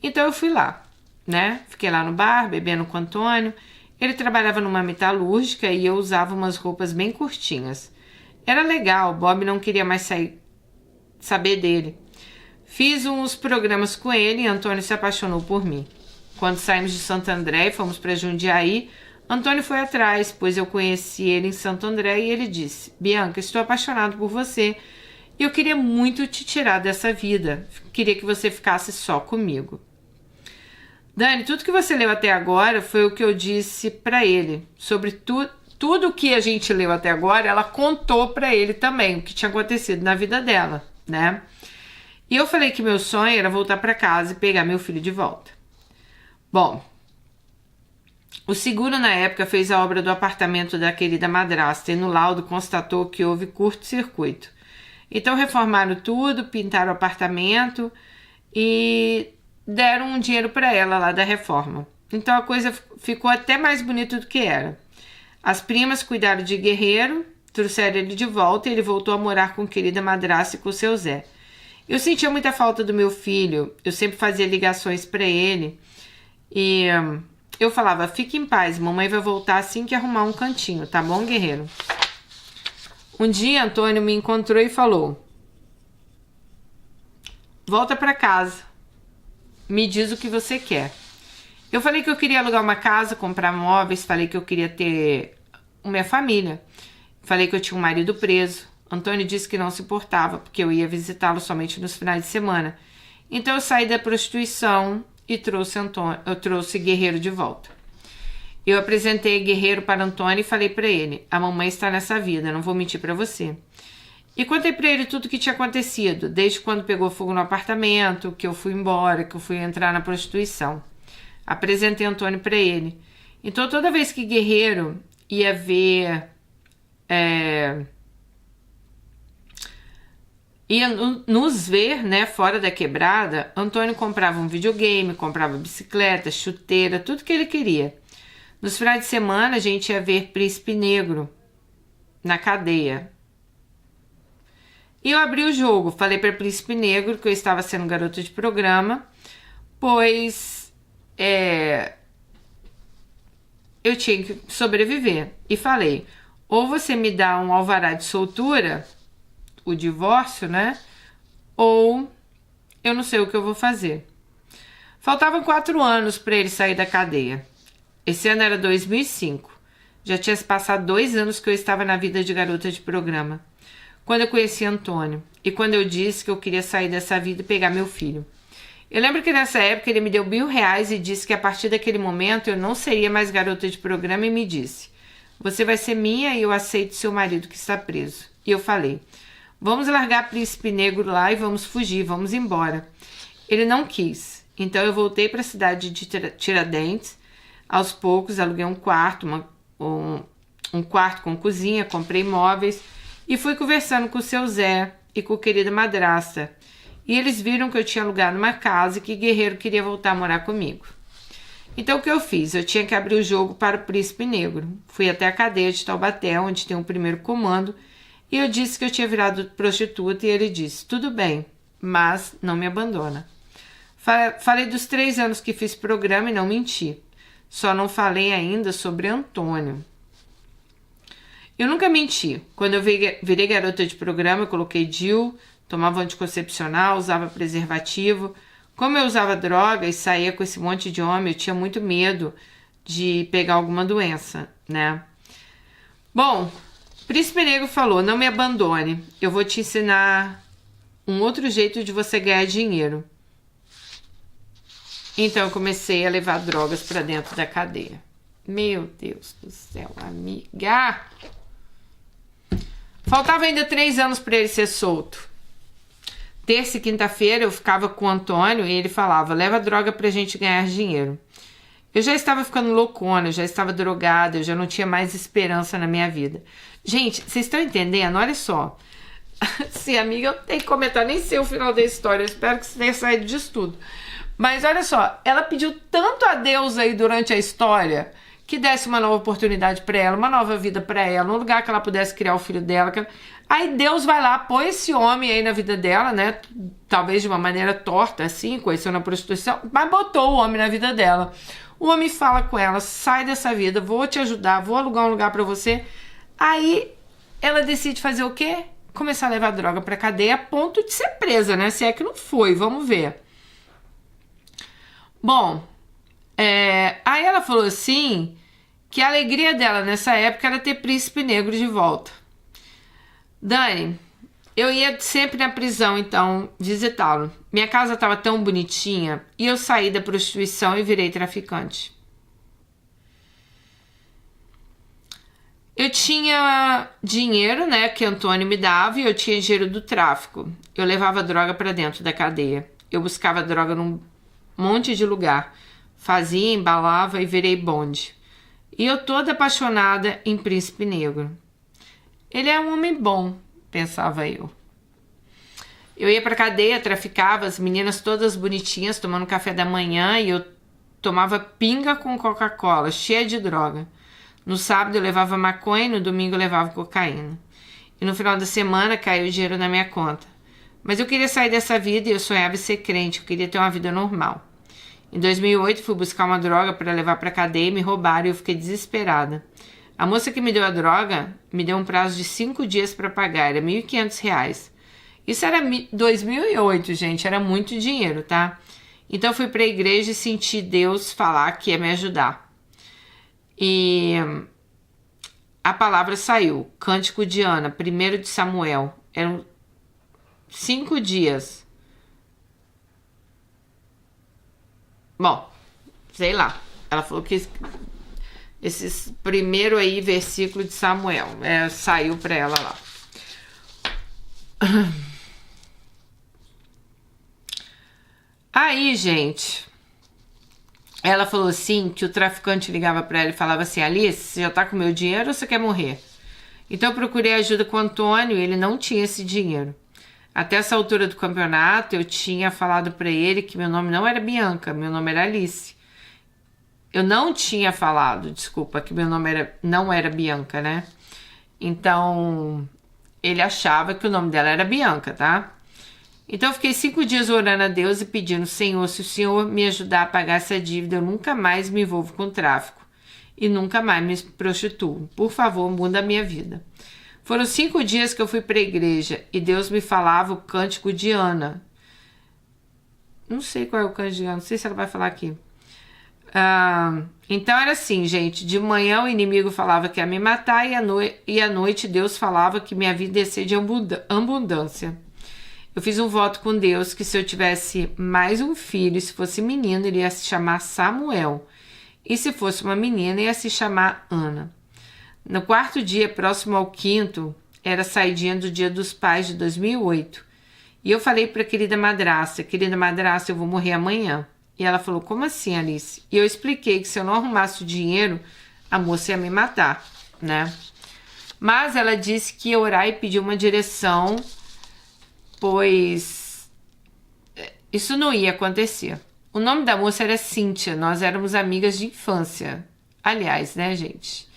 Então eu fui lá, né? Fiquei lá no bar, bebendo com o Antônio. Ele trabalhava numa metalúrgica e eu usava umas roupas bem curtinhas. Era legal, Bob não queria mais saber dele. Fiz uns programas com ele e Antônio se apaixonou por mim. Quando saímos de Santo André e fomos para Jundiaí, Antônio foi atrás, pois eu conheci ele em Santo André e ele disse, Bianca, estou apaixonado por você e eu queria muito te tirar dessa vida. Queria que você ficasse só comigo. Dani, tudo que você leu até agora foi o que eu disse para ele. Sobre tudo que a gente leu até agora, ela contou para ele também o que tinha acontecido na vida dela, né? E eu falei que meu sonho era voltar para casa e pegar meu filho de volta. Bom, o seguro na época fez a obra do apartamento da querida madrasta e no laudo constatou que houve curto-circuito. Então reformaram tudo, pintaram o apartamento e deram um dinheiro para ela lá da reforma. Então a coisa ficou até mais bonita do que era. As primas cuidaram de Guerreiro, trouxeram ele de volta e ele voltou a morar com a querida madrasta e com o seu Zé. Eu sentia muita falta do meu filho, eu sempre fazia ligações para ele e eu falava, fique em paz, mamãe vai voltar assim que arrumar um cantinho, tá bom, Guerreiro? Um dia Antônio me encontrou e falou, volta para casa, me diz o que você quer. Eu falei que eu queria alugar uma casa, comprar móveis, falei que eu queria ter minha família. Falei que eu tinha um marido preso. Antônio disse que não se importava, porque eu ia visitá-lo somente nos finais de semana. Então eu saí da prostituição e trouxe Guerreiro de volta. Eu apresentei Guerreiro para Antônio e falei para ele, a mamãe está nessa vida, não vou mentir para você. E contei para ele tudo o que tinha acontecido, desde quando pegou fogo no apartamento, que eu fui embora, que eu fui entrar na prostituição. Apresentei Antônio para ele. Então toda vez que Guerreiro ia ver... ia nos ver, né, fora da quebrada, Antônio comprava um videogame, comprava bicicleta, chuteira, tudo que ele queria. Nos finais de semana a gente ia ver Príncipe Negro na cadeia. E eu abri o jogo, falei para Príncipe Negro que eu estava sendo garota de programa, pois eu tinha que sobreviver. E falei, ou você me dá um alvará de soltura, o divórcio, né? Ou eu não sei o que eu vou fazer. Faltavam 4 anos para ele sair da cadeia. Esse ano era 2005. Já tinha se passado 2 anos que eu estava na vida de garota de programa. Quando eu conheci Antônio. E quando eu disse que eu queria sair dessa vida e pegar meu filho. Eu lembro que nessa época ele me deu R$1.000 e disse que a partir daquele momento eu não seria mais garota de programa e me disse, você vai ser minha e eu aceito seu marido que está preso. E eu falei, vamos largar Príncipe Negro lá e vamos fugir, vamos embora. Ele não quis. Então eu voltei para a cidade de Tiradentes. Aos poucos aluguei um quarto, um quarto com cozinha, comprei móveis E fui conversando com o seu Zé e com a querida madrasta. E eles viram que eu tinha alugado uma casa e que Guerreiro queria voltar a morar comigo. Então o que eu fiz? Eu tinha que abrir o jogo para o Príncipe Negro. Fui até a cadeia de Taubaté, onde tem o primeiro comando, e eu disse que eu tinha virado prostituta e ele disse, tudo bem, mas não me abandona. Falei dos 3 anos que fiz programa e não menti. Só não falei ainda sobre Antônio. Eu nunca menti. Quando eu virei garota de programa, eu coloquei DIU, tomava anticoncepcional, usava preservativo. Como eu usava droga e saía com esse monte de homem, eu tinha muito medo de pegar alguma doença, né? Bom, Príncipe Negro falou, não me abandone, eu vou te ensinar um outro jeito de você ganhar dinheiro. Então eu comecei a levar drogas para dentro da cadeia. Meu Deus do céu, amiga! Faltava ainda 3 anos para ele ser solto. Terça e quinta-feira eu ficava com o Antônio e ele falava, leva droga pra gente ganhar dinheiro. Eu já estava ficando loucona, eu já estava drogada, eu já não tinha mais esperança na minha vida. Gente, vocês estão entendendo? Olha só. Sim, amiga, eu tenho que comentar, nem sei o final da história, eu espero que você tenha saído disso tudo. Mas olha só, ela pediu tanto a Deus aí durante a história que desse uma nova oportunidade pra ela, uma nova vida pra ela, um lugar que ela pudesse criar o filho dela. Aí Deus vai lá, põe esse homem aí na vida dela, né? Talvez de uma maneira torta, assim, conheceu na prostituição, mas botou o homem na vida dela. O homem fala com ela, sai dessa vida, vou te ajudar, vou alugar um lugar pra você. Aí ela decide fazer o quê? Começar a levar droga pra cadeia a ponto de ser presa, né? Se é que não foi, vamos ver. Bom, aí ela falou assim, que a alegria dela nessa época era ter Príncipe Negro de volta. Dani, eu ia sempre na prisão, então, visitá-lo. Minha casa estava tão bonitinha e eu saí da prostituição e virei traficante. Eu tinha dinheiro, né, que Antônio me dava e eu tinha dinheiro do tráfico. Eu levava droga para dentro da cadeia. Eu buscava droga num monte de lugar. Fazia, embalava e virei bonde. E eu toda apaixonada em Príncipe Negro. Ele é um homem bom, pensava eu. Eu ia pra cadeia, traficava, as meninas todas bonitinhas, tomando café da manhã, e eu tomava pinga com Coca-Cola, cheia de droga. No sábado eu levava maconha e no domingo eu levava cocaína. E no final da semana caiu o dinheiro na minha conta. Mas eu queria sair dessa vida e eu sonhava em ser crente, eu queria ter uma vida normal. Em 2008 fui buscar uma droga para levar pra cadeia e me roubaram e eu fiquei desesperada. A moça que me deu a droga me deu um prazo de 5 dias para pagar, era R$ 1.500. Isso era 2008, gente, era muito dinheiro, tá? Então fui para a igreja e senti Deus falar que ia me ajudar. E a palavra saiu, Cântico de Ana, 1 de Samuel. Eram 5 dias. Bom, sei lá. Ela falou que esses primeiro aí versículo de Samuel saiu para ela lá. Aí, gente, ela falou assim que o traficante ligava para ela e falava assim, Alice, você já tá com meu dinheiro ou você quer morrer? Então eu procurei ajuda com o Antônio e ele não tinha esse dinheiro. Até essa altura do campeonato eu tinha falado para ele que meu nome não era Bianca, meu nome era Alice. Eu não tinha falado, desculpa, que meu nome não era Bianca, né? Então, ele achava que o nome dela era Bianca, tá? Então, eu fiquei 5 dias orando a Deus e pedindo, Senhor, se o Senhor me ajudar a pagar essa dívida, eu nunca mais me envolvo com tráfico e nunca mais me prostituo. Por favor, muda a minha vida. Foram 5 dias que eu fui para a igreja e Deus me falava o cântico de Ana. Não sei qual é o cântico de Ana, não sei se ela vai falar aqui. Então era assim, gente, de manhã o inimigo falava que ia me matar e à noite Deus falava que minha vida ia ser de abundância. Eu fiz um voto com Deus que se eu tivesse mais um filho, se fosse menino, ele ia se chamar Samuel, e se fosse uma menina, ia se chamar Ana. No 4º dia, próximo ao 5º, era a saidinha do Dia dos Pais de 2008, e eu falei para a querida madrasta, eu vou morrer amanhã. E ela falou, como assim, Alice? E eu expliquei que se eu não arrumasse o dinheiro, a moça ia me matar, né? Mas ela disse que ia orar e pedir uma direção, pois isso não ia acontecer. O nome da moça era Cíntia, nós éramos amigas de infância. Aliás, né, gente?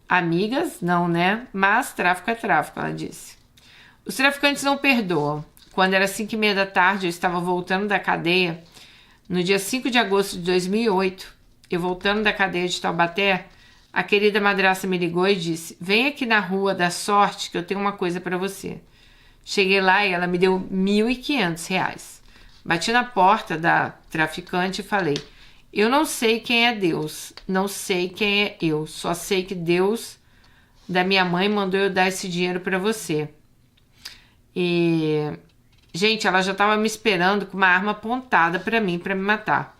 Amigas, não, né? Mas tráfico é tráfico, ela disse. Os traficantes não perdoam. Quando era 5h30 da tarde, eu estava voltando da cadeia. No dia 5 de agosto de 2008, eu voltando da cadeia de Taubaté, a querida madrasta me ligou e disse: vem aqui na Rua da Sorte que eu tenho uma coisa para você. Cheguei lá e ela me deu R$1.500. Bati na porta da traficante e falei: eu não sei quem é Deus, não sei quem é eu, só sei que Deus da minha mãe mandou eu dar esse dinheiro para você. E, gente, ela já estava me esperando com uma arma apontada para mim, para me matar.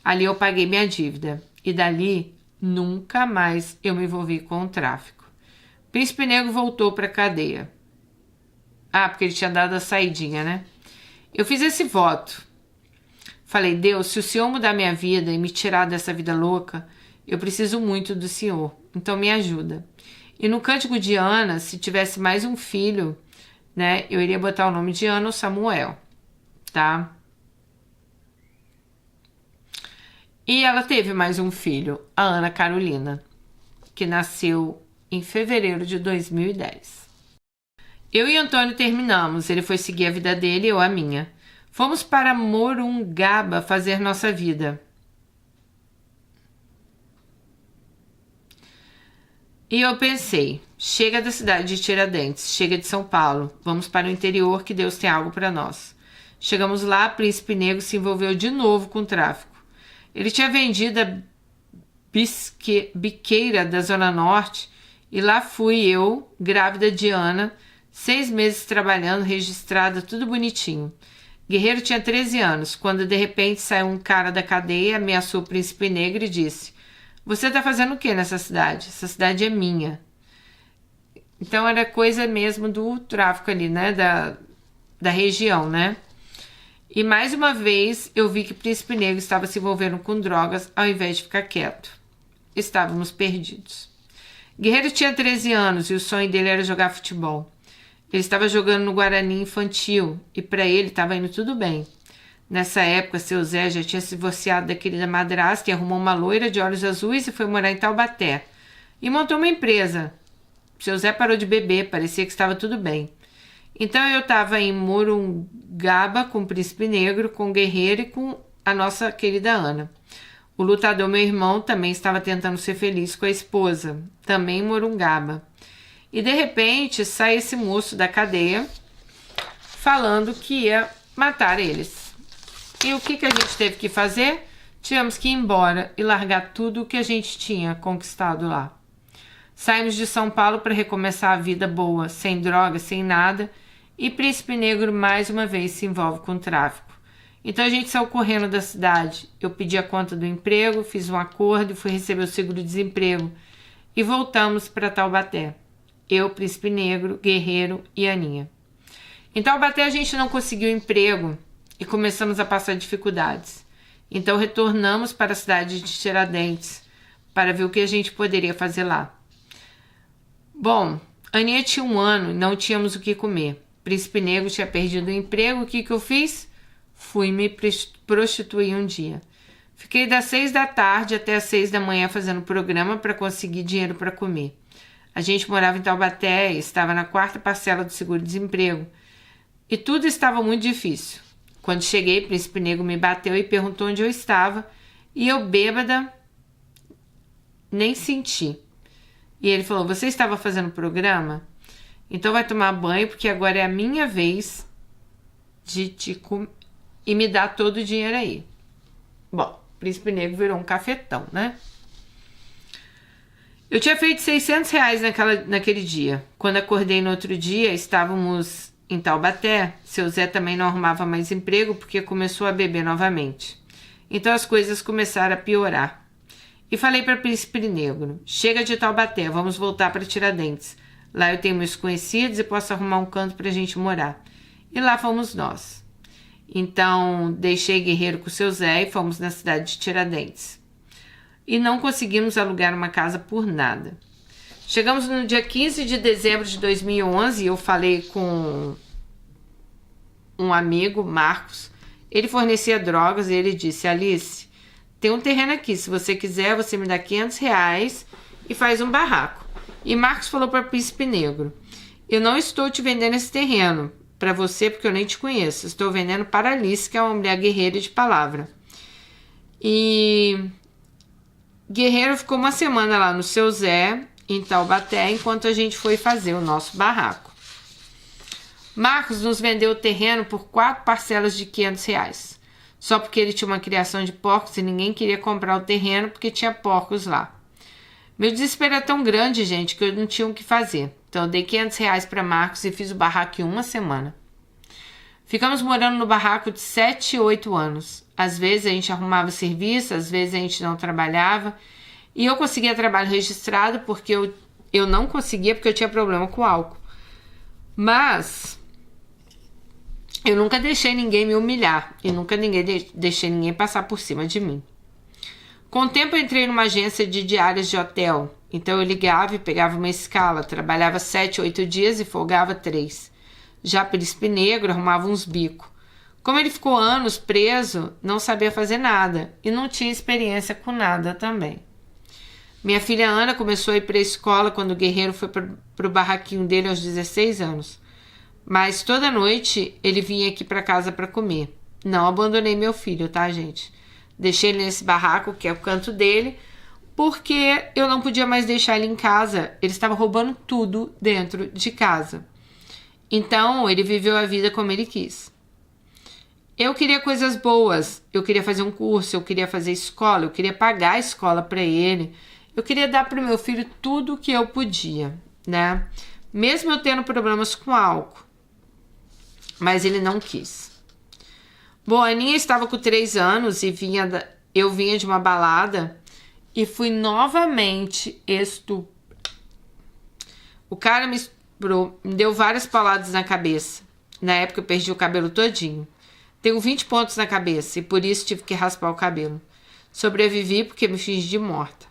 Ali eu paguei minha dívida e dali nunca mais eu me envolvi com o tráfico. Príncipe Negro voltou para a cadeia. Ah, porque ele tinha dado a saidinha, né? Eu fiz esse voto. Falei: Deus, se o Senhor mudar minha vida e me tirar dessa vida louca, eu preciso muito do Senhor, então me ajuda. E no cântico de Ana, se tivesse mais um filho, né, eu iria botar o nome de Ana ou Samuel, tá? E ela teve mais um filho, a Ana Carolina, que nasceu em fevereiro de 2010. Eu e Antônio terminamos, ele foi seguir a vida dele e eu a minha. Fomos para Morungaba fazer nossa vida. E eu pensei: chega da cidade de Tiradentes, chega de São Paulo, vamos para o interior que Deus tem algo para nós. Chegamos lá, Príncipe Negro se envolveu de novo com o tráfico. Ele tinha vendido a biqueira da Zona Norte e lá fui eu, grávida de Ana, 6 meses trabalhando, registrada, tudo bonitinho. Guerreiro tinha 13 anos, quando de repente saiu um cara da cadeia, ameaçou o Príncipe Negro e disse: você tá fazendo o que nessa cidade? Essa cidade é minha. Então era coisa mesmo do tráfico ali, né? Da região, né? E mais uma vez eu vi que o Príncipe Negro estava se envolvendo com drogas ao invés de ficar quieto. Estávamos perdidos. Guerreiro tinha 13 anos e o sonho dele era jogar futebol. Ele estava jogando no Guarani infantil e para ele estava indo tudo bem. Nessa época, seu Zé já tinha se divorciado da querida madrasta e arrumou uma loira de olhos azuis e foi morar em Taubaté. E montou uma empresa. Seu Zé parou de beber, parecia que estava tudo bem. Então eu estava em Morungaba com o Príncipe Negro, com o Guerreiro e com a nossa querida Ana. O lutador, meu irmão, também estava tentando ser feliz com a esposa, também em Morungaba. E de repente sai esse moço da cadeia falando que ia matar eles. E o que a gente teve que fazer? Tivemos que ir embora e largar tudo o que a gente tinha conquistado lá. Saímos de São Paulo para recomeçar a vida boa, sem droga, sem nada, e Príncipe Negro mais uma vez se envolve com o tráfico. Então a gente saiu correndo da cidade. Eu pedi a conta do emprego, fiz um acordo, fui receber o seguro-desemprego e voltamos para Taubaté. Eu, Príncipe Negro, Guerreiro e Aninha. Em Taubaté a gente não conseguiu emprego e começamos a passar dificuldades. Então retornamos para a cidade de Tiradentes para ver o que a gente poderia fazer lá. Bom, Aninha tinha 1 ano e não tínhamos o que comer. Príncipe Negro tinha perdido o emprego. O que eu fiz? Fui me prostituir um dia. Fiquei das 6 da tarde até as 6 da manhã fazendo programa para conseguir dinheiro para comer. A gente morava em Taubaté e estava na 4ª parcela do seguro-desemprego. E tudo estava muito difícil. Quando cheguei, Príncipe Negro me bateu e perguntou onde eu estava. E eu, bêbada, nem senti. E ele falou: você estava fazendo programa? Então vai tomar banho, porque agora é a minha vez de te comer. E me dar todo o dinheiro aí. Bom, Príncipe Negro virou um cafetão, né? Eu tinha feito R$600 naquele dia. Quando acordei no outro dia, estávamos em Taubaté. Seu Zé também não arrumava mais emprego porque começou a beber novamente. Então as coisas começaram a piorar. E falei para Príncipe Negro: chega de Taubaté, vamos voltar para Tiradentes. Lá eu tenho meus conhecidos e posso arrumar um canto para a gente morar. E lá fomos nós. Então deixei Guerreiro com seu Zé e fomos na cidade de Tiradentes. E não conseguimos alugar uma casa por nada. Chegamos no dia 15 de dezembro de 2011 e eu falei com um amigo, Marcos. Ele fornecia drogas e ele disse: Alice, tem um terreno aqui, se você quiser você me dá R$500 e faz um barraco. E Marcos falou para Príncipe Negro: eu não estou te vendendo esse terreno para você porque eu nem te conheço, estou vendendo para Alice, que é uma mulher guerreira de palavra. E Guerreiro ficou uma semana lá no Seu Zé, em Taubaté, enquanto a gente foi fazer o nosso barraco. Marcos nos vendeu o terreno por 4 parcelas de R$500, só porque ele tinha uma criação de porcos e ninguém queria comprar o terreno porque tinha porcos lá. Meu desespero é tão grande, gente, que eu não tinha o que fazer. Então eu dei R$500 para Marcos e fiz o barraco em uma semana. Ficamos morando no barraco de 7, 8 anos. Às vezes a gente arrumava serviço, às vezes a gente não trabalhava. E eu conseguia trabalho registrado porque eu não conseguia porque eu tinha problema com álcool. Mas eu nunca deixei ninguém me humilhar e nunca deixei ninguém passar por cima de mim. Com o tempo eu entrei numa agência de diárias de hotel. Então eu ligava e pegava uma escala, trabalhava 7, 8 dias e folgava 3. Já Príncipe Negro arrumava uns bicos. Como ele ficou anos preso, não sabia fazer nada e não tinha experiência com nada também. Minha filha Ana começou a ir para a escola quando o Guerreiro foi para o barraquinho dele aos 16 anos. Mas toda noite ele vinha aqui para casa para comer. Não abandonei meu filho, tá, gente? Deixei ele nesse barraco, que é o canto dele, porque eu não podia mais deixar ele em casa. Ele estava roubando tudo dentro de casa. Então, ele viveu a vida como ele quis. Eu queria coisas boas. Eu queria fazer um curso, eu queria fazer escola, eu queria pagar a escola para ele. Eu queria dar para o meu filho tudo o que eu podia, né? Mesmo eu tendo problemas com álcool. Mas ele não quis. Bom, a Aninha estava com 3 anos e eu vinha de uma balada e fui novamente estuprada. O cara me deu várias pauladas na cabeça. Na época eu perdi o cabelo todinho. Tenho 20 pontos na cabeça e por isso tive que raspar o cabelo. Sobrevivi porque me fingi de morta.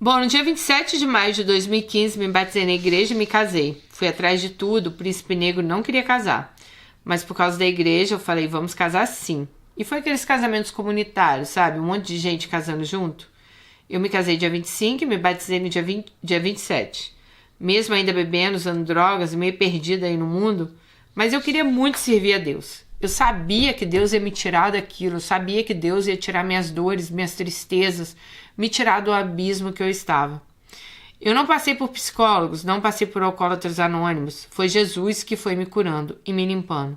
Bom, no dia 27 de maio de 2015 me batizei na igreja e me casei. Fui atrás de tudo, o Príncipe Negro não queria casar. Mas por causa da igreja eu falei, vamos casar sim. E foi aqueles casamentos comunitários, sabe? Um monte de gente casando junto. Eu me casei dia 25 e me batizei no dia 27. Mesmo ainda bebendo, usando drogas e meio perdida aí no mundo, mas eu queria muito servir a Deus. Eu sabia que Deus ia me tirar daquilo, eu sabia que Deus ia tirar minhas dores, minhas tristezas, me tirar do abismo que eu estava. Eu não passei por psicólogos, não passei por alcoólatras anônimos, foi Jesus que foi me curando e me limpando.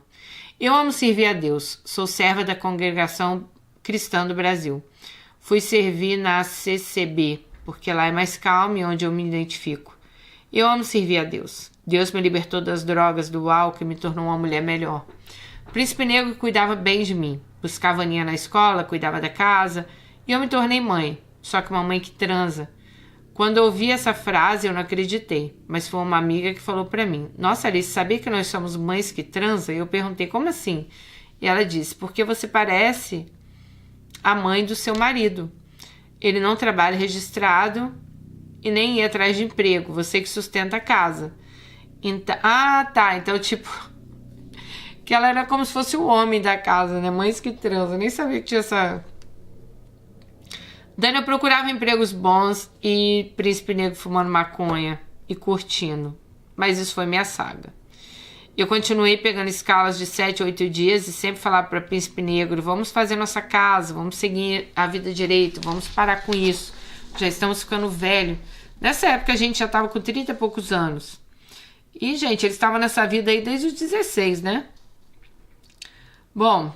Eu amo servir a Deus, sou serva da Congregação Cristã do Brasil. Fui servir na CCB, porque lá é mais calmo e onde eu me identifico. Eu amo servir a Deus. Deus me libertou das drogas, do álcool e me tornou uma mulher melhor. O Príncipe Negro cuidava bem de mim. Buscava a Aninha na escola, cuidava da casa. E eu me tornei mãe. Só que uma mãe que transa. Quando eu ouvi essa frase, eu não acreditei. Mas foi uma amiga que falou pra mim. Nossa, Alice, sabia que nós somos mães que transam? E eu perguntei, como assim? E ela disse, porque você parece a mãe do seu marido. Ele não trabalha registrado e nem ia atrás de emprego. Você que sustenta a casa. Então, tá. Então, tipo... que ela era como se fosse o homem da casa, né? Mães que transam. Eu nem sabia que tinha essa... Daí eu procurava empregos bons e Príncipe Negro fumando maconha e curtindo. Mas isso foi minha saga. Eu continuei pegando escalas de 7, 8 dias e sempre falava para Príncipe Negro, vamos fazer nossa casa, vamos seguir a vida direito, vamos parar com isso. Já estamos ficando velho. Nessa época a gente já estava com 30 e poucos anos. E, gente, eles estavam nessa vida aí desde os 16, né? Bom,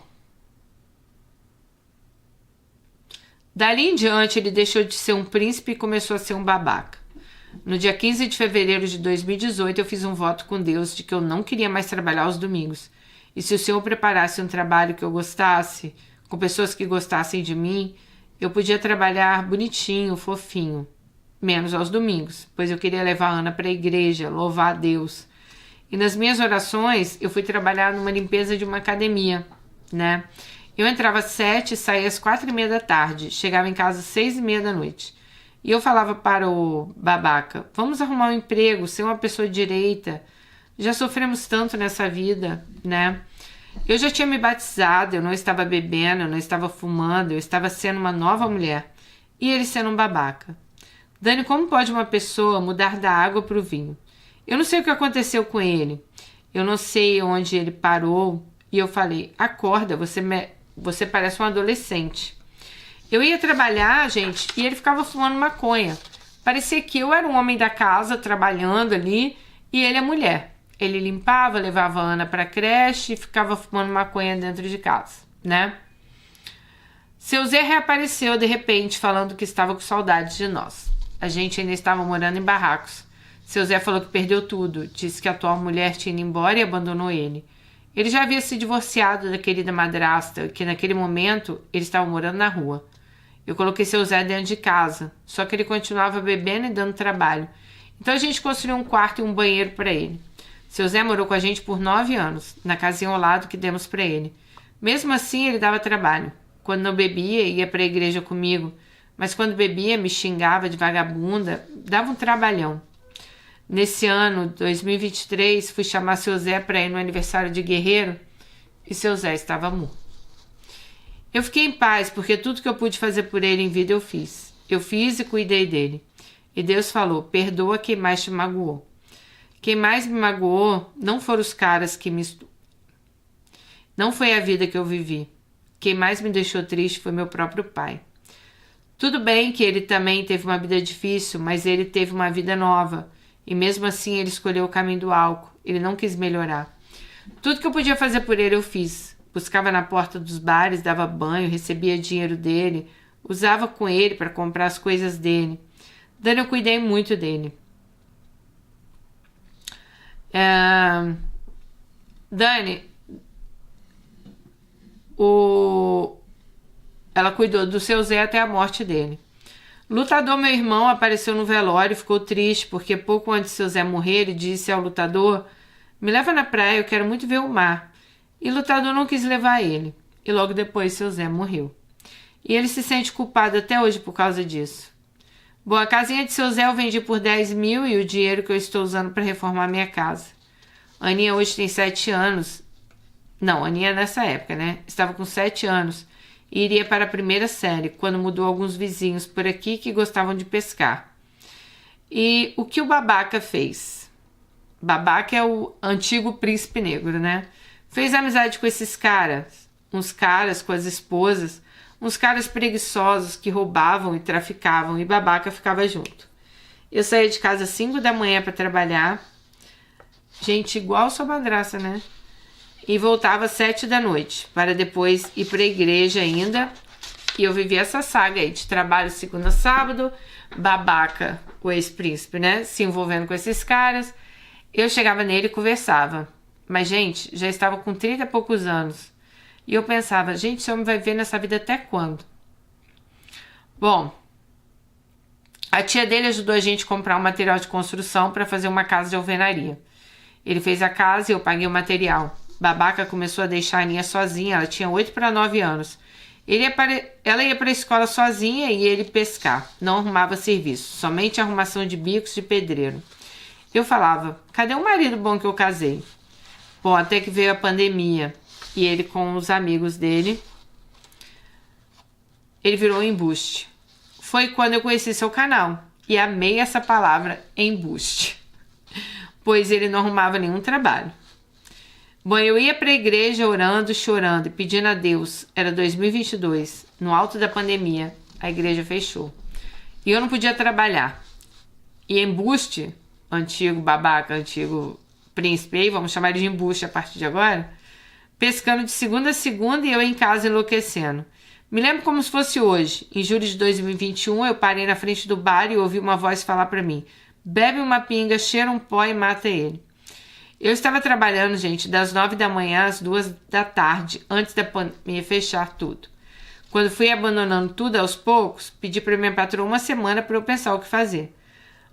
dali em diante ele deixou de ser um príncipe e começou a ser um babaca. No dia 15 de fevereiro de 2018 eu fiz um voto com Deus de que eu não queria mais trabalhar aos domingos. E se o Senhor preparasse um trabalho que eu gostasse, com pessoas que gostassem de mim, eu podia trabalhar bonitinho, fofinho, menos aos domingos, pois eu queria levar a Ana para a igreja, louvar a Deus. E nas minhas orações, eu fui trabalhar numa limpeza de uma academia, né? Eu entrava às 7, saía às 4:30 da tarde, chegava em casa às 6:30 da noite. E eu falava para o babaca, vamos arrumar um emprego, ser uma pessoa direita. Já sofremos tanto nessa vida, né? Eu já tinha me batizado, eu não estava bebendo, eu não estava fumando, eu estava sendo uma nova mulher. E ele sendo um babaca. Dani, como pode uma pessoa mudar da água para o vinho? Eu não sei o que aconteceu com ele. Eu não sei onde ele parou. E eu falei, acorda, você parece um adolescente. Eu ia trabalhar, gente, e ele ficava fumando maconha. Parecia que eu era um homem da casa, trabalhando ali, e ele é mulher. Ele limpava, levava a Ana para a creche e ficava fumando maconha dentro de casa, né? Seu Zé reapareceu de repente, falando que estava com saudade de nós. A gente ainda estava morando em barracos. Seu Zé falou que perdeu tudo, disse que a atual mulher tinha ido embora e abandonou ele. Ele já havia se divorciado da querida madrasta, que naquele momento ele estava morando na rua. Eu coloquei seu Zé dentro de casa, só que ele continuava bebendo e dando trabalho. Então a gente construiu um quarto e um banheiro para ele. Seu Zé morou com a gente por 9 anos, na casinha ao lado que demos para ele. Mesmo assim, ele dava trabalho. Quando não bebia, ia para a igreja comigo, mas quando bebia, me xingava de vagabunda, dava um trabalhão. Nesse ano, 2023, fui chamar seu Zé para ir no aniversário de Guerreiro e seu Zé estava morto. Eu fiquei em paz, porque tudo que eu pude fazer por ele em vida eu fiz. Eu fiz e cuidei dele. E Deus falou, perdoa quem mais te magoou. Quem mais me magoou não foram os caras que me... Não foi a vida que eu vivi. Quem mais me deixou triste foi meu próprio pai. Tudo bem que ele também teve uma vida difícil, mas ele teve uma vida nova. E mesmo assim ele escolheu o caminho do álcool. Ele não quis melhorar. Tudo que eu podia fazer por ele eu fiz. Buscava na porta dos bares, dava banho, recebia dinheiro dele. Usava com ele para comprar as coisas dele. Dani, eu cuidei muito dele. Dani, ela cuidou do seu Zé até a morte dele. Lutador, meu irmão, apareceu no velório e ficou triste, porque pouco antes de seu Zé morrer, ele disse ao Lutador, me leva na praia, eu quero muito ver o mar. E Lutador não quis levar ele. E logo depois seu Zé morreu. E ele se sente culpado até hoje por causa disso. Bom, a casinha de seu Zé eu vendi por 10 mil e o dinheiro que eu estou usando para reformar minha casa. A Aninha hoje tem 7 anos. Não, a Aninha nessa época, né? Estava com 7 anos e iria para a primeira série, quando mudou alguns vizinhos por aqui que gostavam de pescar. E o que o babaca fez? Babaca é o antigo príncipe negro, né? Fez amizade com esses caras, uns caras com as esposas, uns caras preguiçosos que roubavam e traficavam e babaca ficava junto. Eu saía de casa às 5 da manhã para trabalhar, gente igual sua madraça, né? E voltava às 7 da noite, para depois ir para a igreja ainda. E eu vivia essa saga aí de trabalho segunda a sábado, babaca, o ex-príncipe, né? Se envolvendo com esses caras. Eu chegava nele e conversava. Mas, gente, já estava com 30 e poucos anos. E eu pensava, gente, esse homem vai viver nessa vida até quando? Bom, a tia dele ajudou a gente a comprar um material de construção para fazer uma casa de alvenaria. Ele fez a casa e eu paguei o material. Babaca começou a deixar a Aninha sozinha, ela tinha 8 para 9 anos. Ela ia para a escola sozinha e ele pescar. Não arrumava serviço, somente arrumação de bicos de pedreiro. Eu falava, cadê o marido bom que eu casei? Bom, até que veio a pandemia e ele com os amigos dele, ele virou embuste. Foi quando eu conheci seu canal e amei essa palavra, embuste, pois ele não arrumava nenhum trabalho. Bom, eu ia para a igreja orando, chorando e pedindo a Deus. Era 2022, no alto da pandemia, a igreja fechou. E eu não podia trabalhar. E embuste, antigo babaca, antigo príncipe, aí, vamos chamar ele de embuste a partir de agora, pescando de segunda a segunda e eu em casa enlouquecendo. Me lembro como se fosse hoje. Em julho de 2021, eu parei na frente do bar e ouvi uma voz falar para mim, bebe uma pinga, cheira um pó e mata ele. Eu estava trabalhando, gente, das 9 da manhã às 2 da tarde, antes da pandemia fechar tudo. Quando fui abandonando tudo aos poucos, pedi para minha patroa uma semana para eu pensar o que fazer.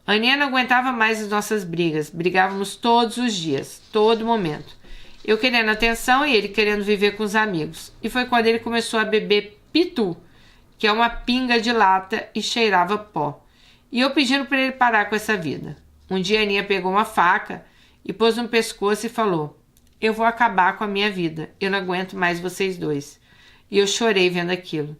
A Aninha não aguentava mais as nossas brigas. Brigávamos todos os dias, todo momento. Eu querendo atenção e ele querendo viver com os amigos. E foi quando ele começou a beber pitu, que é uma pinga de lata e cheirava pó. E eu pedindo para ele parar com essa vida. Um dia a Aninha pegou uma faca e pôs no pescoço e falou: eu vou acabar com a minha vida, eu não aguento mais vocês dois. E eu chorei vendo aquilo.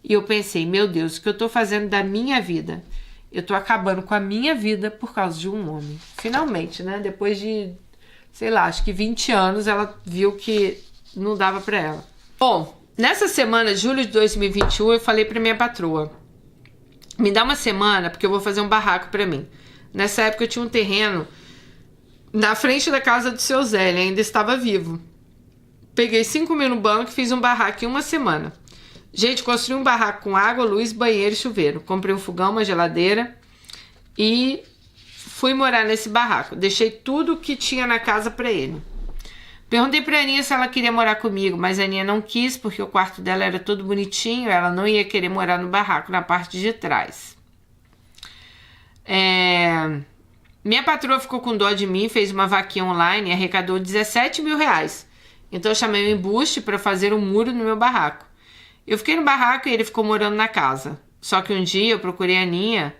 E eu pensei: meu Deus, o que eu tô fazendo da minha vida? Eu tô acabando com a minha vida por causa de um homem. Finalmente, né? Depois de, sei lá, acho que 20 anos, ela viu que não dava pra ela. Bom, nessa semana, julho de 2021, eu falei pra minha patroa: me dá uma semana, porque eu vou fazer um barraco pra mim. Nessa época eu tinha um terreno na frente da casa do seu Zé, ele ainda estava vivo. Peguei 5 mil no banco e fiz um barraco em uma semana. Gente, construí um barraco com água, luz, banheiro e chuveiro. Comprei um fogão, uma geladeira e fui morar nesse barraco. Deixei tudo que tinha na casa pra ele. Perguntei pra Aninha se ela queria morar comigo, mas a Aninha não quis porque o quarto dela era todo bonitinho, ela não ia querer morar no barraco, na parte de trás. Minha patroa ficou com dó de mim, fez uma vaquinha online e arrecadou 17 mil reais. Então eu chamei o embuste para fazer um muro no meu barraco. Eu fiquei no barraco e ele ficou morando na casa. Só que um dia eu procurei a Aninha,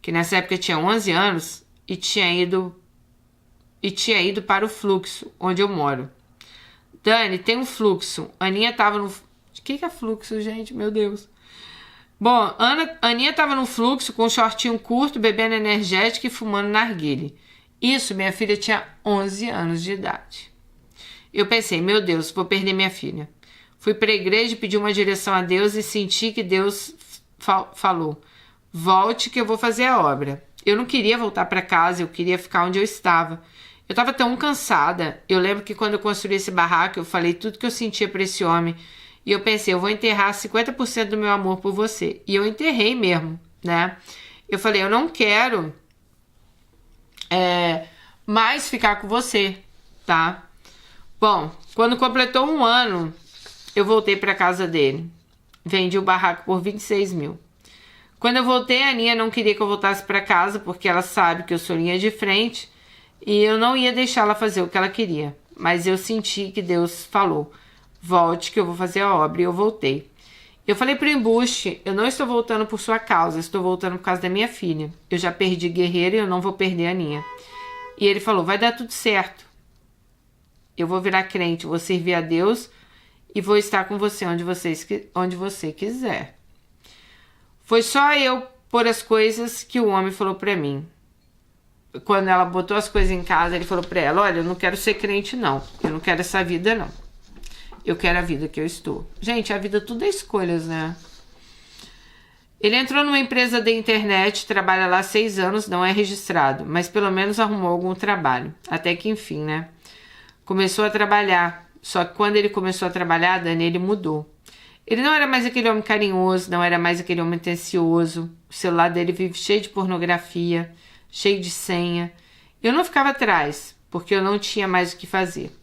que nessa época tinha 11 anos, e tinha ido para o fluxo, onde eu moro. Dani, tem um fluxo. A Aninha tava no... O que é fluxo, gente? Meu Deus. Bom, Aninha tava no fluxo com um shortinho curto, bebendo energético e fumando narguilé. Isso, minha filha tinha 11 anos de idade. Eu pensei: meu Deus, vou perder minha filha. Fui para a igreja, pedi uma direção a Deus e senti que Deus falou: volte que eu vou fazer a obra. Eu não queria voltar para casa, eu queria ficar onde eu estava. Eu estava tão cansada. Eu lembro que quando eu construí esse barraco, eu falei tudo que eu sentia para esse homem. E eu pensei: eu vou enterrar 50% do meu amor por você. E eu enterrei mesmo, né? Eu falei: eu não quero mais ficar com você, tá? Bom, quando completou um ano, eu voltei para casa dele. Vendi o barraco por 26 mil. Quando eu voltei, a Aninha não queria que eu voltasse para casa, porque ela sabe que eu sou linha de frente e eu não ia deixar ela fazer o que ela queria. Mas eu senti que Deus falou: volte que eu vou fazer a obra. E eu voltei. Eu falei pro embuste: eu não estou voltando por sua causa, estou voltando por causa da minha filha. Eu já perdi guerreiro e eu não vou perder a Aninha. E ele falou: vai dar tudo certo. Eu vou virar crente, vou servir a Deus e vou estar com você onde você quiser. Foi só eu pôr as coisas que o homem falou pra mim. Quando ela botou as coisas em casa, ele falou pra ela: olha, eu não quero ser crente não, eu não quero essa vida não. Eu quero a vida que eu estou. Gente, a vida tudo é escolhas, né? Ele entrou numa empresa de internet, trabalha lá há 6 anos, não é registrado, mas pelo menos arrumou algum trabalho. Até que enfim, né? Começou a trabalhar. Só que quando ele começou a trabalhar, Dani, ele mudou. Ele não era mais aquele homem carinhoso, não era mais aquele homem atencioso. O celular dele vive cheio de pornografia, cheio de senha. Eu não ficava atrás, porque eu não tinha mais o que fazer.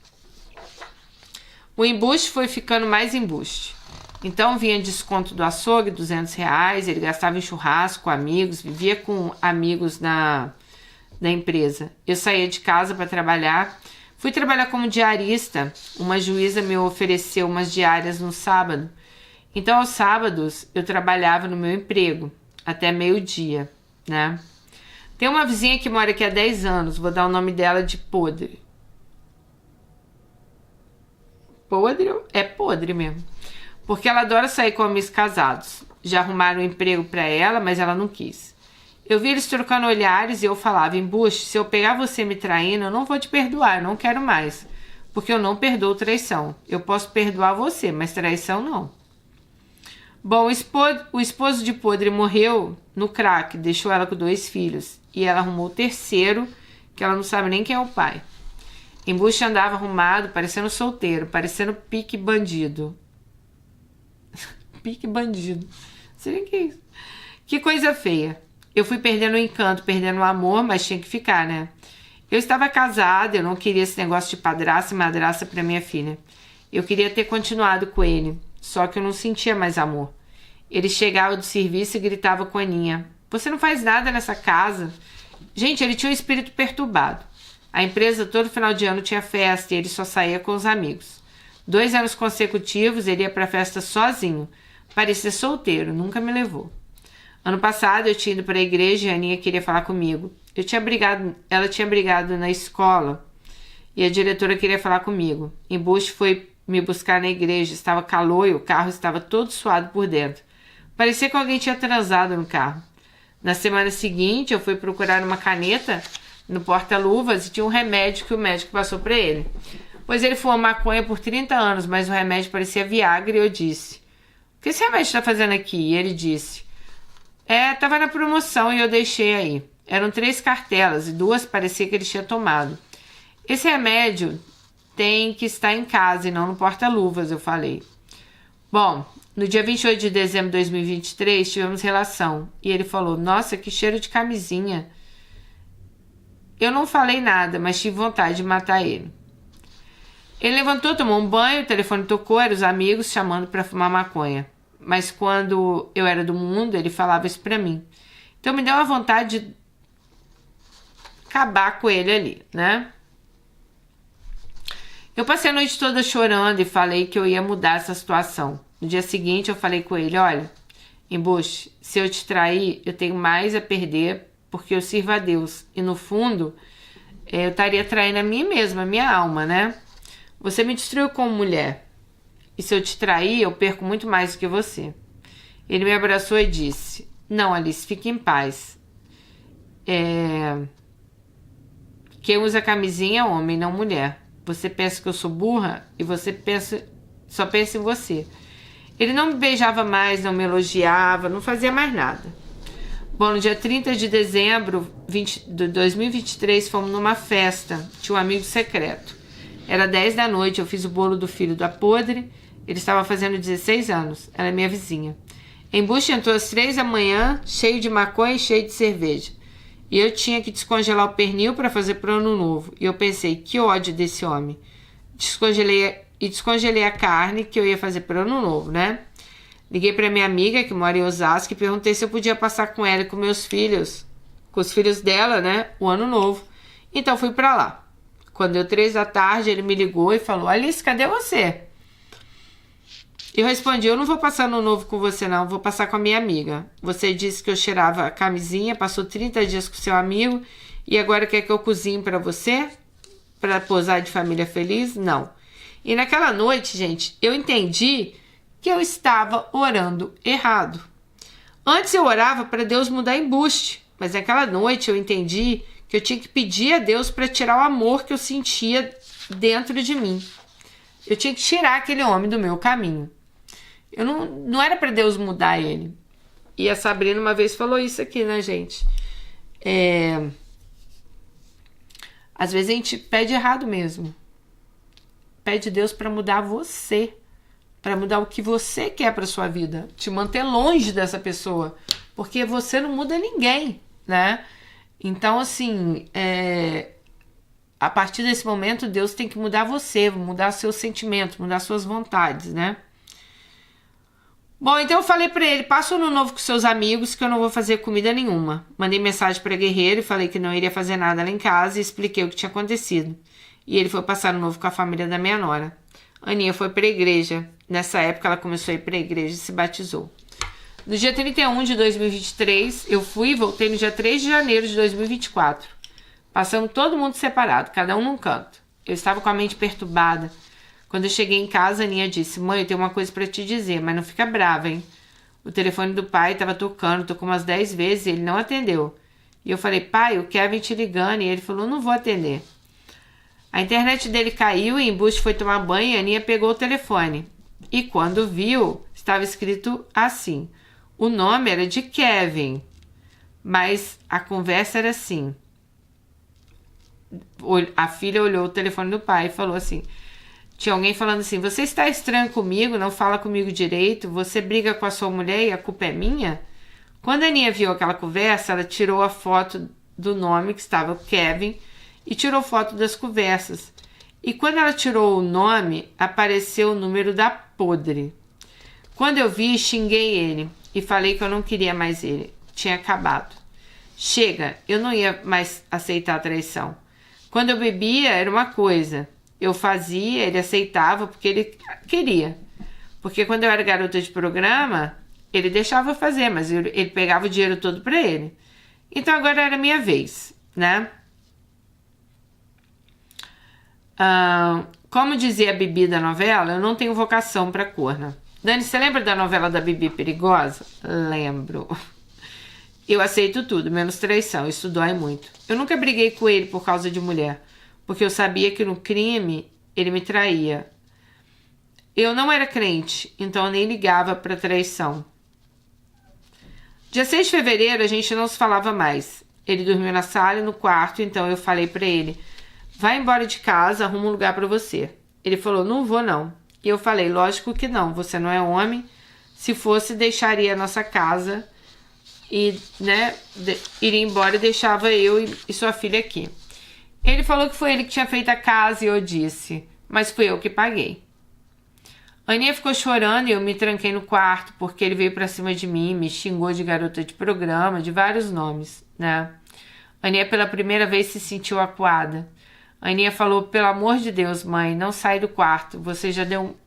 O embuste foi ficando mais embuste. Então vinha desconto do açougue, R$200, ele gastava em churrasco com amigos, vivia com amigos da empresa. Eu saía de casa para trabalhar. Fui trabalhar como diarista. Uma juíza me ofereceu umas diárias no sábado. Então, aos sábados, eu trabalhava no meu emprego, até meio-dia, né? Tem uma vizinha que mora aqui há 10 anos, vou dar o nome dela de Podre. Podre? É podre mesmo. Porque ela adora sair com homens casados. Já arrumaram um emprego para ela, mas ela não quis. Eu vi eles trocando olhares e eu falava: embuste, se eu pegar você me traindo, eu não vou te perdoar, eu não quero mais. Porque eu não perdoo traição. Eu posso perdoar você, mas traição não. Bom, o esposo de Podre morreu no crack, deixou ela com 2 filhos. E ela arrumou o terceiro, que ela não sabe nem quem é o pai. Embuste andava arrumado, parecendo solteiro, parecendo pique bandido. Pique bandido. Sei que é isso. Que coisa feia. Eu fui perdendo o encanto, perdendo o amor, mas tinha que ficar, né? Eu estava casada, eu não queria esse negócio de padrasta e madrasta para minha filha. Eu queria ter continuado com ele, só que eu não sentia mais amor. Ele chegava do serviço e gritava com a Aninha: você não faz nada nessa casa. Gente, ele tinha um espírito perturbado. A empresa todo final de ano tinha festa e ele só saía com os amigos. 2 anos consecutivos ele ia pra festa sozinho. Parecia solteiro, nunca me levou. Ano passado eu tinha ido para a igreja e a Aninha queria falar comigo. Ela tinha brigado na escola e a diretora queria falar comigo. Embuste foi me buscar na igreja, estava calor e o carro estava todo suado por dentro. Parecia que alguém tinha transado no carro. Na semana seguinte eu fui procurar uma caneta no porta-luvas e tinha um remédio que o médico passou para ele. Pois ele fumou maconha por 30 anos, mas o remédio parecia Viagra e eu disse: "O que esse remédio está fazendo aqui?" E ele disse: "Estava na promoção e eu deixei aí. Eram 3 cartelas e 2 parecia que ele tinha tomado. Esse remédio tem que estar em casa e não no porta-luvas", eu falei. Bom, no dia 28 de dezembro de 2023 tivemos relação e ele falou: "Nossa, que cheiro de camisinha." Eu não falei nada, mas tive vontade de matar ele. Ele levantou, tomou um banho, o telefone tocou, eram os amigos chamando para fumar maconha. Mas quando eu era do mundo, ele falava isso pra mim. Então me deu uma vontade de acabar com ele ali, né? Eu passei a noite toda chorando e falei que eu ia mudar essa situação. No dia seguinte eu falei com ele: "Olha, Embuste, se eu te trair, eu tenho mais a perder porque eu sirvo a Deus. E no fundo, eu estaria traindo a mim mesma, a minha alma, né? Você me destruiu como mulher. E se eu te trair, eu perco muito mais do que você." Ele me abraçou e disse: "Não, Alice, fique em paz. Quem usa camisinha é homem, não mulher. Você pensa que eu sou burra e você só pensa em você." Ele não me beijava mais, não me elogiava, não fazia mais nada. Bom, no dia 30 de dezembro de 2023, fomos numa festa. Tinha um amigo secreto. Era 10 da noite, eu fiz o bolo do filho da podre. Ele estava fazendo 16 anos. Ela é minha vizinha. Embuste entrou às 3 da manhã, cheio de maconha e cheio de cerveja. E eu tinha que descongelar o pernil para fazer pro ano novo. E eu pensei: que ódio desse homem. Descongelei a carne que eu ia fazer pro ano novo, né? Liguei para minha amiga que mora em Osasco e perguntei se eu podia passar com ela e com meus filhos, com os filhos dela, né, o ano novo. Então fui para lá. Quando deu 3 da tarde, ele me ligou e falou: "Alice, cadê você?" Eu respondi: "Eu não vou passar no novo com você não, vou passar com a minha amiga. Você disse que eu cheirava a camisinha, passou 30 dias com seu amigo e agora quer que eu cozinhe para você? Para posar de família feliz? Não." E naquela noite, gente, eu entendi que eu estava orando errado. Antes eu orava para Deus mudar embuste, mas naquela noite eu entendi que eu tinha que pedir a Deus para tirar o amor que eu sentia dentro de mim. Eu tinha que tirar aquele homem do meu caminho. Eu não era para Deus mudar ele. E a Sabrina uma vez falou isso aqui, né, gente? Às vezes a gente pede errado mesmo. Pede Deus para mudar você, para mudar o que você quer para sua vida, te manter longe dessa pessoa, porque você não muda ninguém, né? Então, assim, a partir desse momento, Deus tem que mudar você, mudar seus sentimentos, mudar suas vontades, né? Bom, então eu falei pra ele: "Passa o ano novo com seus amigos que eu não vou fazer comida nenhuma." Mandei mensagem pra Guerreiro e falei que não iria fazer nada lá em casa e expliquei o que tinha acontecido. E ele foi passar o novo com a família da minha nora. Aninha foi pra igreja. Nessa época ela começou a ir pra igreja e se batizou. No dia 31 de 2023, eu fui e voltei no dia 3 de janeiro de 2024. Passamos todo mundo separado, cada um num canto. Eu estava com a mente perturbada. Quando eu cheguei em casa, a Aninha disse: "Mãe, eu tenho uma coisa pra te dizer, mas não fica brava, hein?" O telefone do pai estava tocando, tocou umas 10 vezes e ele não atendeu. E eu falei: "Pai, o Kevin te ligando." E ele falou: "Não vou atender." A internet dele caiu e Embuste foi tomar banho e a Aninha pegou o telefone. E quando viu, estava escrito assim: o nome era de Kevin, mas a conversa era assim. A filha olhou o telefone do pai e falou assim: tinha alguém falando assim: "Você está estranho comigo, não fala comigo direito, você briga com a sua mulher e a culpa é minha?" Quando a Aninha viu aquela conversa, ela tirou a foto do nome que estava Kevin e tirou foto das conversas. E quando ela tirou o nome, apareceu o número da podre. Quando eu vi, xinguei ele e falei que eu não queria mais ele. Tinha acabado. Chega, eu não ia mais aceitar a traição. Quando eu bebia, era uma coisa. Eu fazia, ele aceitava porque ele queria. Porque quando eu era garota de programa, Ele deixava eu fazer, mas ele pegava o dinheiro todo para ele. Então agora era minha vez, né? Como dizia a Bibi da novela, eu não tenho vocação para corna. Dani, você lembra da novela da Bibi Perigosa? Lembro. Eu aceito tudo, menos traição, isso dói muito. Eu nunca briguei com ele por causa de mulher, porque eu sabia que no crime ele me traía. Eu não era crente, então eu nem ligava para traição. Dia 6 de fevereiro a gente não se falava mais. Ele dormiu na sala e no quarto, então eu falei para ele: vai embora de casa, arruma um lugar para você. Ele falou: não vou não. E eu falei: lógico que não, você não é homem. Se fosse, deixaria a nossa casa e, né, iria embora e deixava eu e sua filha aqui. Ele falou que foi ele que tinha feito a casa e eu disse: mas fui eu que paguei. Aninha ficou chorando e eu me tranquei no quarto porque ele veio pra cima de mim, me xingou de garota de programa, de vários nomes, né? Aninha pela primeira vez se sentiu acuada. Aninha falou: pelo amor de Deus, mãe, não sai do quarto. Você já deu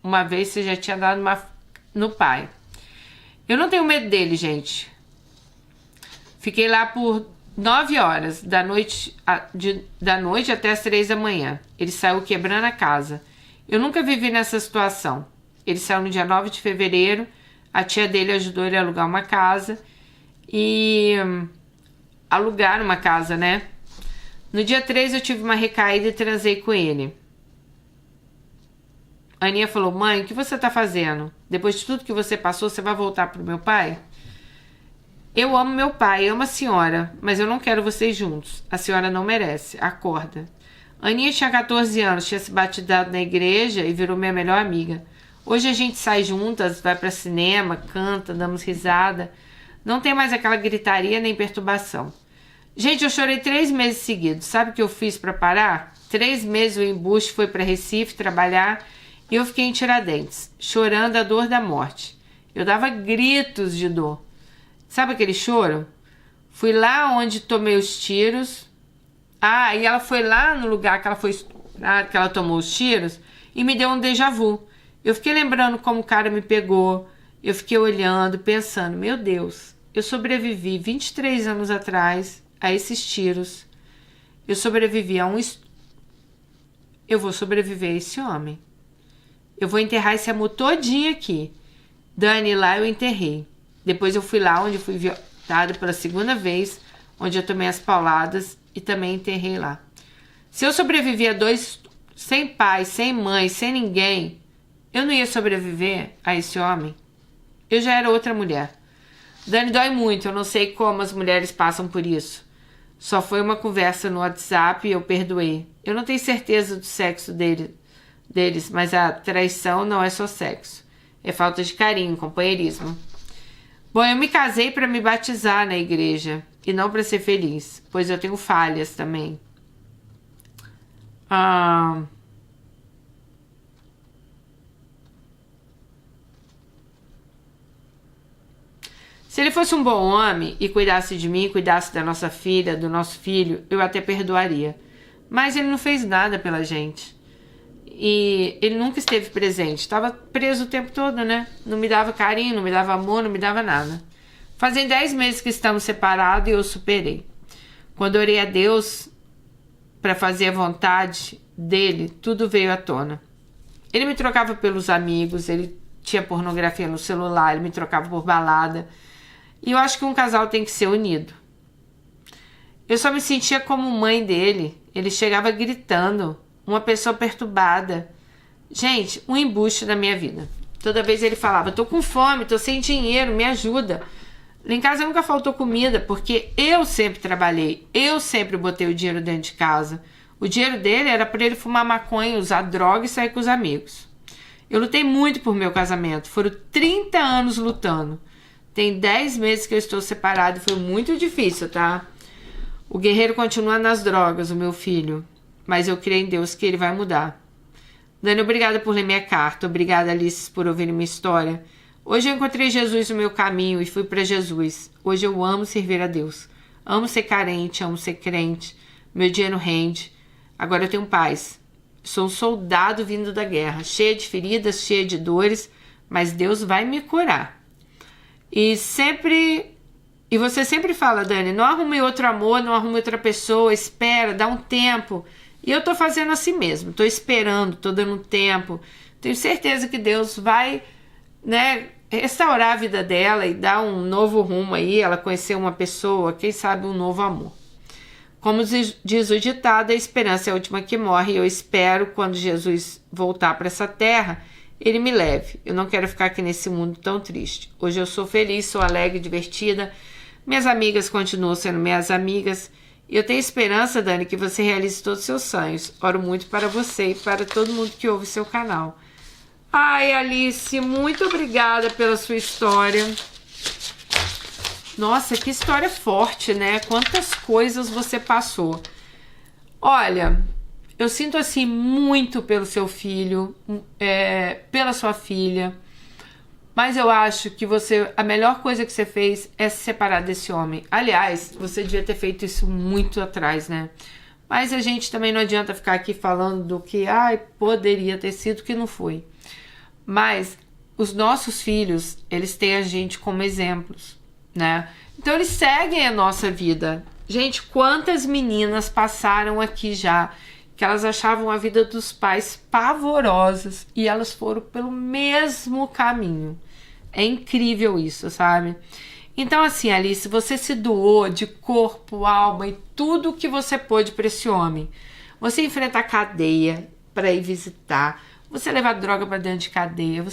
uma vez, você já tinha dado no pai. Eu não tenho medo dele, gente. Fiquei lá por 9 horas da noite até as 3 da manhã. Ele saiu quebrando a casa. Eu nunca vivi nessa situação. Ele saiu no dia 9 de fevereiro. A tia dele ajudou ele a alugar uma casa. E alugar uma casa, né? No dia 3 eu tive uma recaída e transei com ele. A Aninha falou: mãe, o que você tá fazendo? Depois de tudo que você passou, você vai voltar pro meu pai? Eu amo meu pai, amo a senhora, mas eu não quero vocês juntos. A senhora não merece. Acorda. Aninha tinha 14 anos, tinha se batizado na igreja e virou minha melhor amiga. Hoje a gente sai juntas, vai para cinema, canta, damos risada. Não tem mais aquela gritaria nem perturbação. Gente, eu chorei 3 meses seguidos. Sabe o que eu fiz para parar? 3 meses o embuste foi para Recife trabalhar e eu fiquei em Tiradentes, chorando a dor da morte. Eu dava gritos de dor. Sabe aquele choro? Fui lá onde tomei os tiros. E ela foi lá no lugar que ela tomou os tiros e me deu um déjà vu. Eu fiquei lembrando como o cara me pegou. Eu fiquei olhando, pensando: meu Deus, eu sobrevivi 23 anos atrás a esses tiros. Eu sobrevivi eu vou sobreviver a esse homem. Eu vou enterrar esse amor todinho aqui. Dani, lá eu enterrei. Depois eu fui lá onde fui violentada pela segunda vez, onde eu tomei as pauladas e também enterrei lá. Se eu sobrevivi a 2 sem pai, sem mãe, sem ninguém, eu não ia sobreviver a esse homem. Eu já era outra mulher. Dani, dói muito, eu não sei como as mulheres passam por isso. Só foi uma conversa no WhatsApp e eu perdoei. Eu não tenho certeza do sexo deles, mas a traição não é só sexo. É falta de carinho, companheirismo. Bom, eu me casei para me batizar na igreja e não para ser feliz, pois eu tenho falhas também. Se ele fosse um bom homem e cuidasse de mim, cuidasse da nossa filha, do nosso filho, eu até perdoaria. Mas ele não fez nada pela gente. E ele nunca esteve presente. Estava preso o tempo todo, né? Não me dava carinho, não me dava amor, não me dava nada. Fazem 10 meses que estamos separados e eu superei. Quando orei a Deus para fazer a vontade dele, tudo veio à tona. Ele me trocava pelos amigos, ele tinha pornografia no celular, ele me trocava por balada. E eu acho que um casal tem que ser unido. Eu só me sentia como mãe dele. Ele chegava gritando, uma pessoa perturbada. Gente, um embuste na minha vida. Toda vez ele falava: tô com fome, tô sem dinheiro, me ajuda. Lá em casa nunca faltou comida, porque eu sempre trabalhei. Eu sempre botei o dinheiro dentro de casa. O dinheiro dele era para ele fumar maconha, usar droga e sair com os amigos. Eu lutei muito por meu casamento. Foram 30 anos lutando. Tem 10 meses que eu estou separado e foi muito difícil, tá? O guerreiro continua nas drogas, o meu filho. Mas eu creio em Deus que ele vai mudar. Dani, obrigada por ler minha carta. Obrigada, Alice, por ouvir minha história. Hoje eu encontrei Jesus no meu caminho e fui para Jesus. Hoje eu amo servir a Deus. Amo ser carente, amo ser crente. Meu dinheiro rende. Agora eu tenho paz. Sou um soldado vindo da guerra, cheia de feridas, cheia de dores, mas Deus vai me curar. E você sempre fala, Dani, não arrume outro amor, não arrume outra pessoa, espera, dá um tempo. E eu tô fazendo assim mesmo, tô esperando, tô dando tempo. Tenho certeza que Deus vai, né, restaurar a vida dela e dar um novo rumo aí, ela conhecer uma pessoa, quem sabe um novo amor. Como diz o ditado, a esperança é a última que morre. Eu espero, quando Jesus voltar para essa terra, ele me leve. Eu não quero ficar aqui nesse mundo tão triste. Hoje eu sou feliz, sou alegre, divertida. Minhas amigas continuam sendo minhas amigas. E eu tenho esperança, Dani, que você realize todos os seus sonhos. Oro muito para você e para todo mundo que ouve seu canal. Ai, Alice, muito obrigada pela sua história. Nossa, que história forte, né? Quantas coisas você passou. Olha, eu sinto assim muito pelo seu filho, pela sua filha. Mas eu acho que a melhor coisa que você fez é se separar desse homem. Aliás, você devia ter feito isso muito atrás, né? Mas a gente também não adianta ficar aqui falando do que poderia ter sido, que não foi. Mas os nossos filhos, eles têm a gente como exemplos, né? Então eles seguem a nossa vida. Gente, quantas meninas passaram aqui já que elas achavam a vida dos pais pavorosas e elas foram pelo mesmo caminho. É incrível isso, sabe? Então assim, Alice, você se doou de corpo, alma e tudo que você pôde para esse homem. Você enfrenta a cadeia para ir visitar, você levar droga para dentro de cadeia,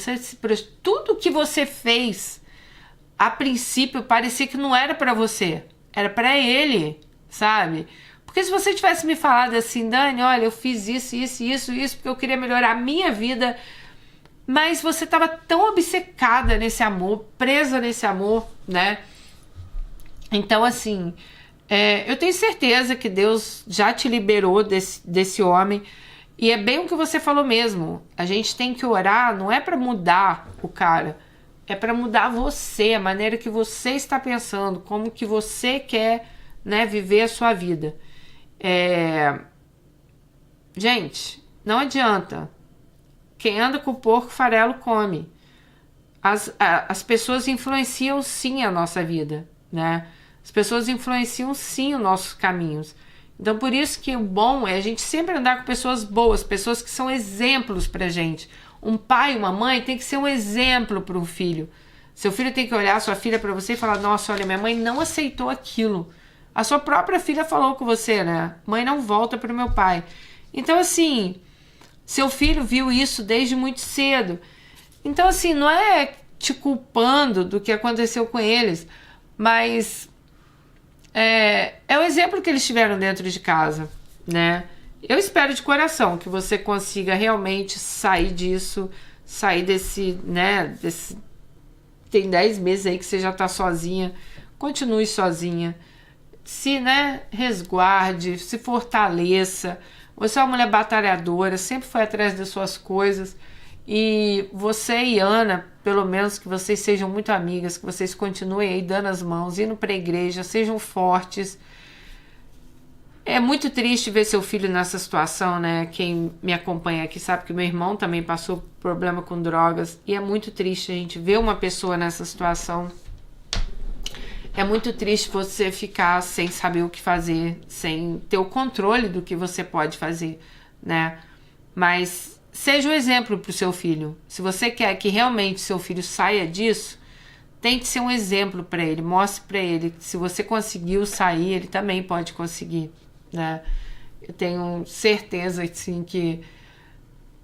tudo que você fez, a princípio parecia que não era para você, era para ele, sabe? Porque se você tivesse me falado assim, Dani, olha, eu fiz isso, porque eu queria melhorar a minha vida, mas você estava tão obcecada nesse amor, presa nesse amor, né? Então, assim, eu tenho certeza que Deus já te liberou desse homem. E é bem o que você falou mesmo. A gente tem que orar, não é para mudar o cara, é para mudar você, a maneira que você está pensando, como que você quer, né, viver a sua vida. Gente, não adianta. Quem anda com o porco, farelo come. As pessoas influenciam sim a nossa vida, né? As pessoas influenciam sim os nossos caminhos. Então, por isso que o bom é a gente sempre andar com pessoas boas, pessoas que são exemplos pra gente. Um pai, uma mãe tem que ser um exemplo para um filho. Seu filho tem que olhar a sua filha para você e falar, nossa, olha, minha mãe não aceitou aquilo. A sua própria filha falou com você, né? Mãe não volta pro meu pai. Então, assim, seu filho viu isso desde muito cedo. Então, assim, não é te culpando do que aconteceu com eles, mas é o exemplo que eles tiveram dentro de casa, né? Eu espero de coração que você consiga realmente sair disso, sair desse, né? Tem 10 meses aí que você já tá sozinha, continue sozinha, se, né, resguarde, se fortaleça. Você é uma mulher batalhadora, sempre foi atrás das suas coisas. E você e Ana, pelo menos que vocês sejam muito amigas, que vocês continuem aí dando as mãos, indo para a igreja, sejam fortes. É muito triste ver seu filho nessa situação, né? Quem me acompanha aqui sabe que meu irmão também passou problema com drogas. E é muito triste a gente ver uma pessoa nessa situação. É muito triste você ficar sem saber o que fazer, sem ter o controle do que você pode fazer, né? Mas seja um exemplo para o seu filho. Se você quer que realmente seu filho saia disso, tente ser um exemplo para ele. Mostre para ele que se você conseguiu sair, ele também pode conseguir, né? Eu tenho certeza, assim, que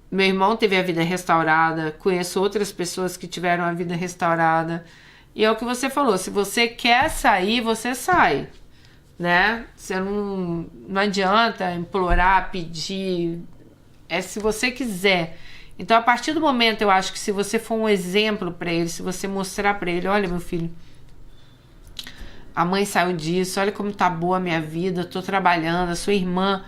meu irmão teve a vida restaurada. Conheço outras pessoas que tiveram a vida restaurada. E é o que você falou, se você quer sair, você sai, né? Você não adianta implorar, pedir, se você quiser. Então, a partir do momento, eu acho que se você for um exemplo para ele, se você mostrar para ele, olha, meu filho, a mãe saiu disso, olha como tá boa a minha vida, eu tô trabalhando, a sua irmã,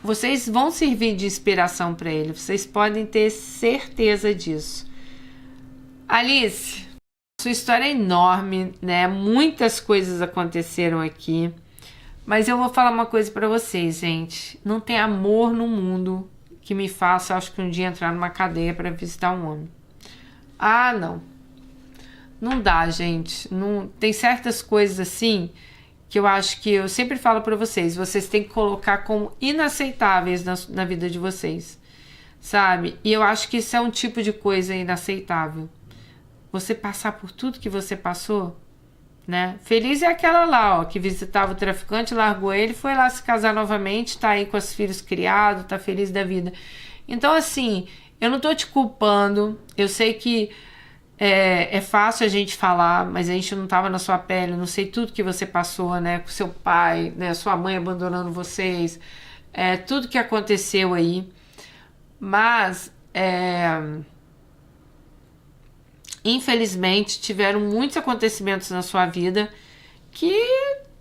vocês vão servir de inspiração para ele, vocês podem ter certeza disso. Alice, sua história é enorme, né? Muitas coisas aconteceram aqui. Mas eu vou falar uma coisa pra vocês, gente. Não tem amor no mundo que me faça, acho que um dia, entrar numa cadeia pra visitar um homem. Ah, não. Não dá, gente. Não, tem certas coisas assim que eu acho que eu sempre falo pra vocês têm que colocar como inaceitáveis na vida de vocês, sabe? E eu acho que isso é um tipo de coisa inaceitável. Você passar por tudo que você passou, né? Feliz é aquela lá, ó, que visitava o traficante, largou ele, foi lá se casar novamente, tá aí com os filhos criados, tá feliz da vida. Então, assim, eu não tô te culpando, eu sei que é fácil a gente falar, mas a gente não tava na sua pele, eu não sei tudo que você passou, né? Com seu pai, né? Sua mãe abandonando vocês, tudo que aconteceu aí. Mas, infelizmente, tiveram muitos acontecimentos na sua vida que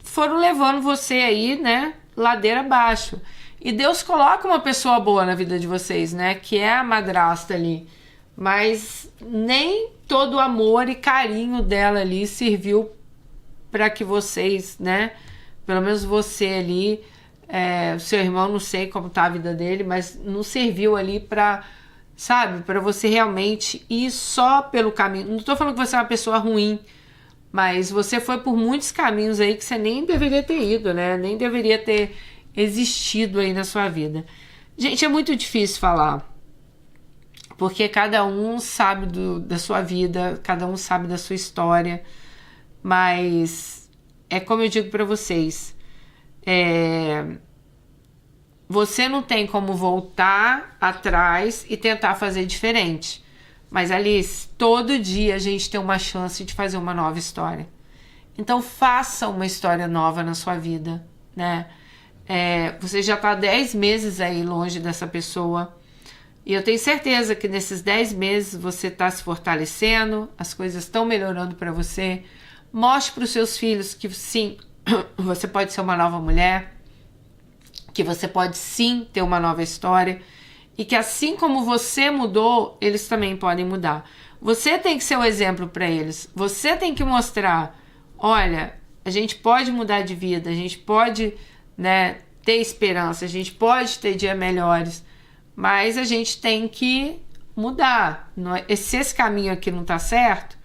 foram levando você aí, né? Ladeira abaixo. E Deus coloca uma pessoa boa na vida de vocês, né? Que é a madrasta ali. Mas nem todo o amor e carinho dela ali serviu para que vocês, né? Pelo menos você ali, o seu irmão, não sei como tá a vida dele, mas não serviu ali para, sabe? Para você realmente ir só pelo caminho. Não tô falando que você é uma pessoa ruim, mas você foi por muitos caminhos aí que você nem deveria ter ido, né? Nem deveria ter existido aí na sua vida. Gente, é muito difícil falar. Porque cada um sabe da sua vida, cada um sabe da sua história, mas é como eu digo para vocês, você não tem como voltar atrás e tentar fazer diferente, mas Alice, todo dia a gente tem uma chance de fazer uma nova história, então faça uma história nova na sua vida, né? Você já tá 10 meses aí longe dessa pessoa, e eu tenho certeza que nesses 10 meses você está se fortalecendo, as coisas estão melhorando para você. Mostre para os seus filhos que sim, você pode ser uma nova mulher, que você pode sim ter uma nova história e que assim como você mudou, eles também podem mudar. Você tem que ser o exemplo para eles. Você tem que mostrar, olha, a gente pode mudar de vida, a gente pode, né, ter esperança, a gente pode ter dias melhores. Mas a gente tem que mudar. Se esse caminho aqui não tá certo,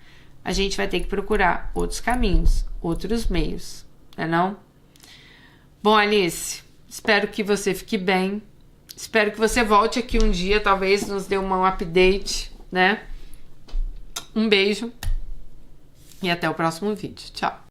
a gente vai ter que procurar outros caminhos, outros meios, não é não? Bom, Alice, espero que você fique bem. Espero que você volte aqui um dia, talvez nos dê um update, né? Um beijo e até o próximo vídeo. Tchau!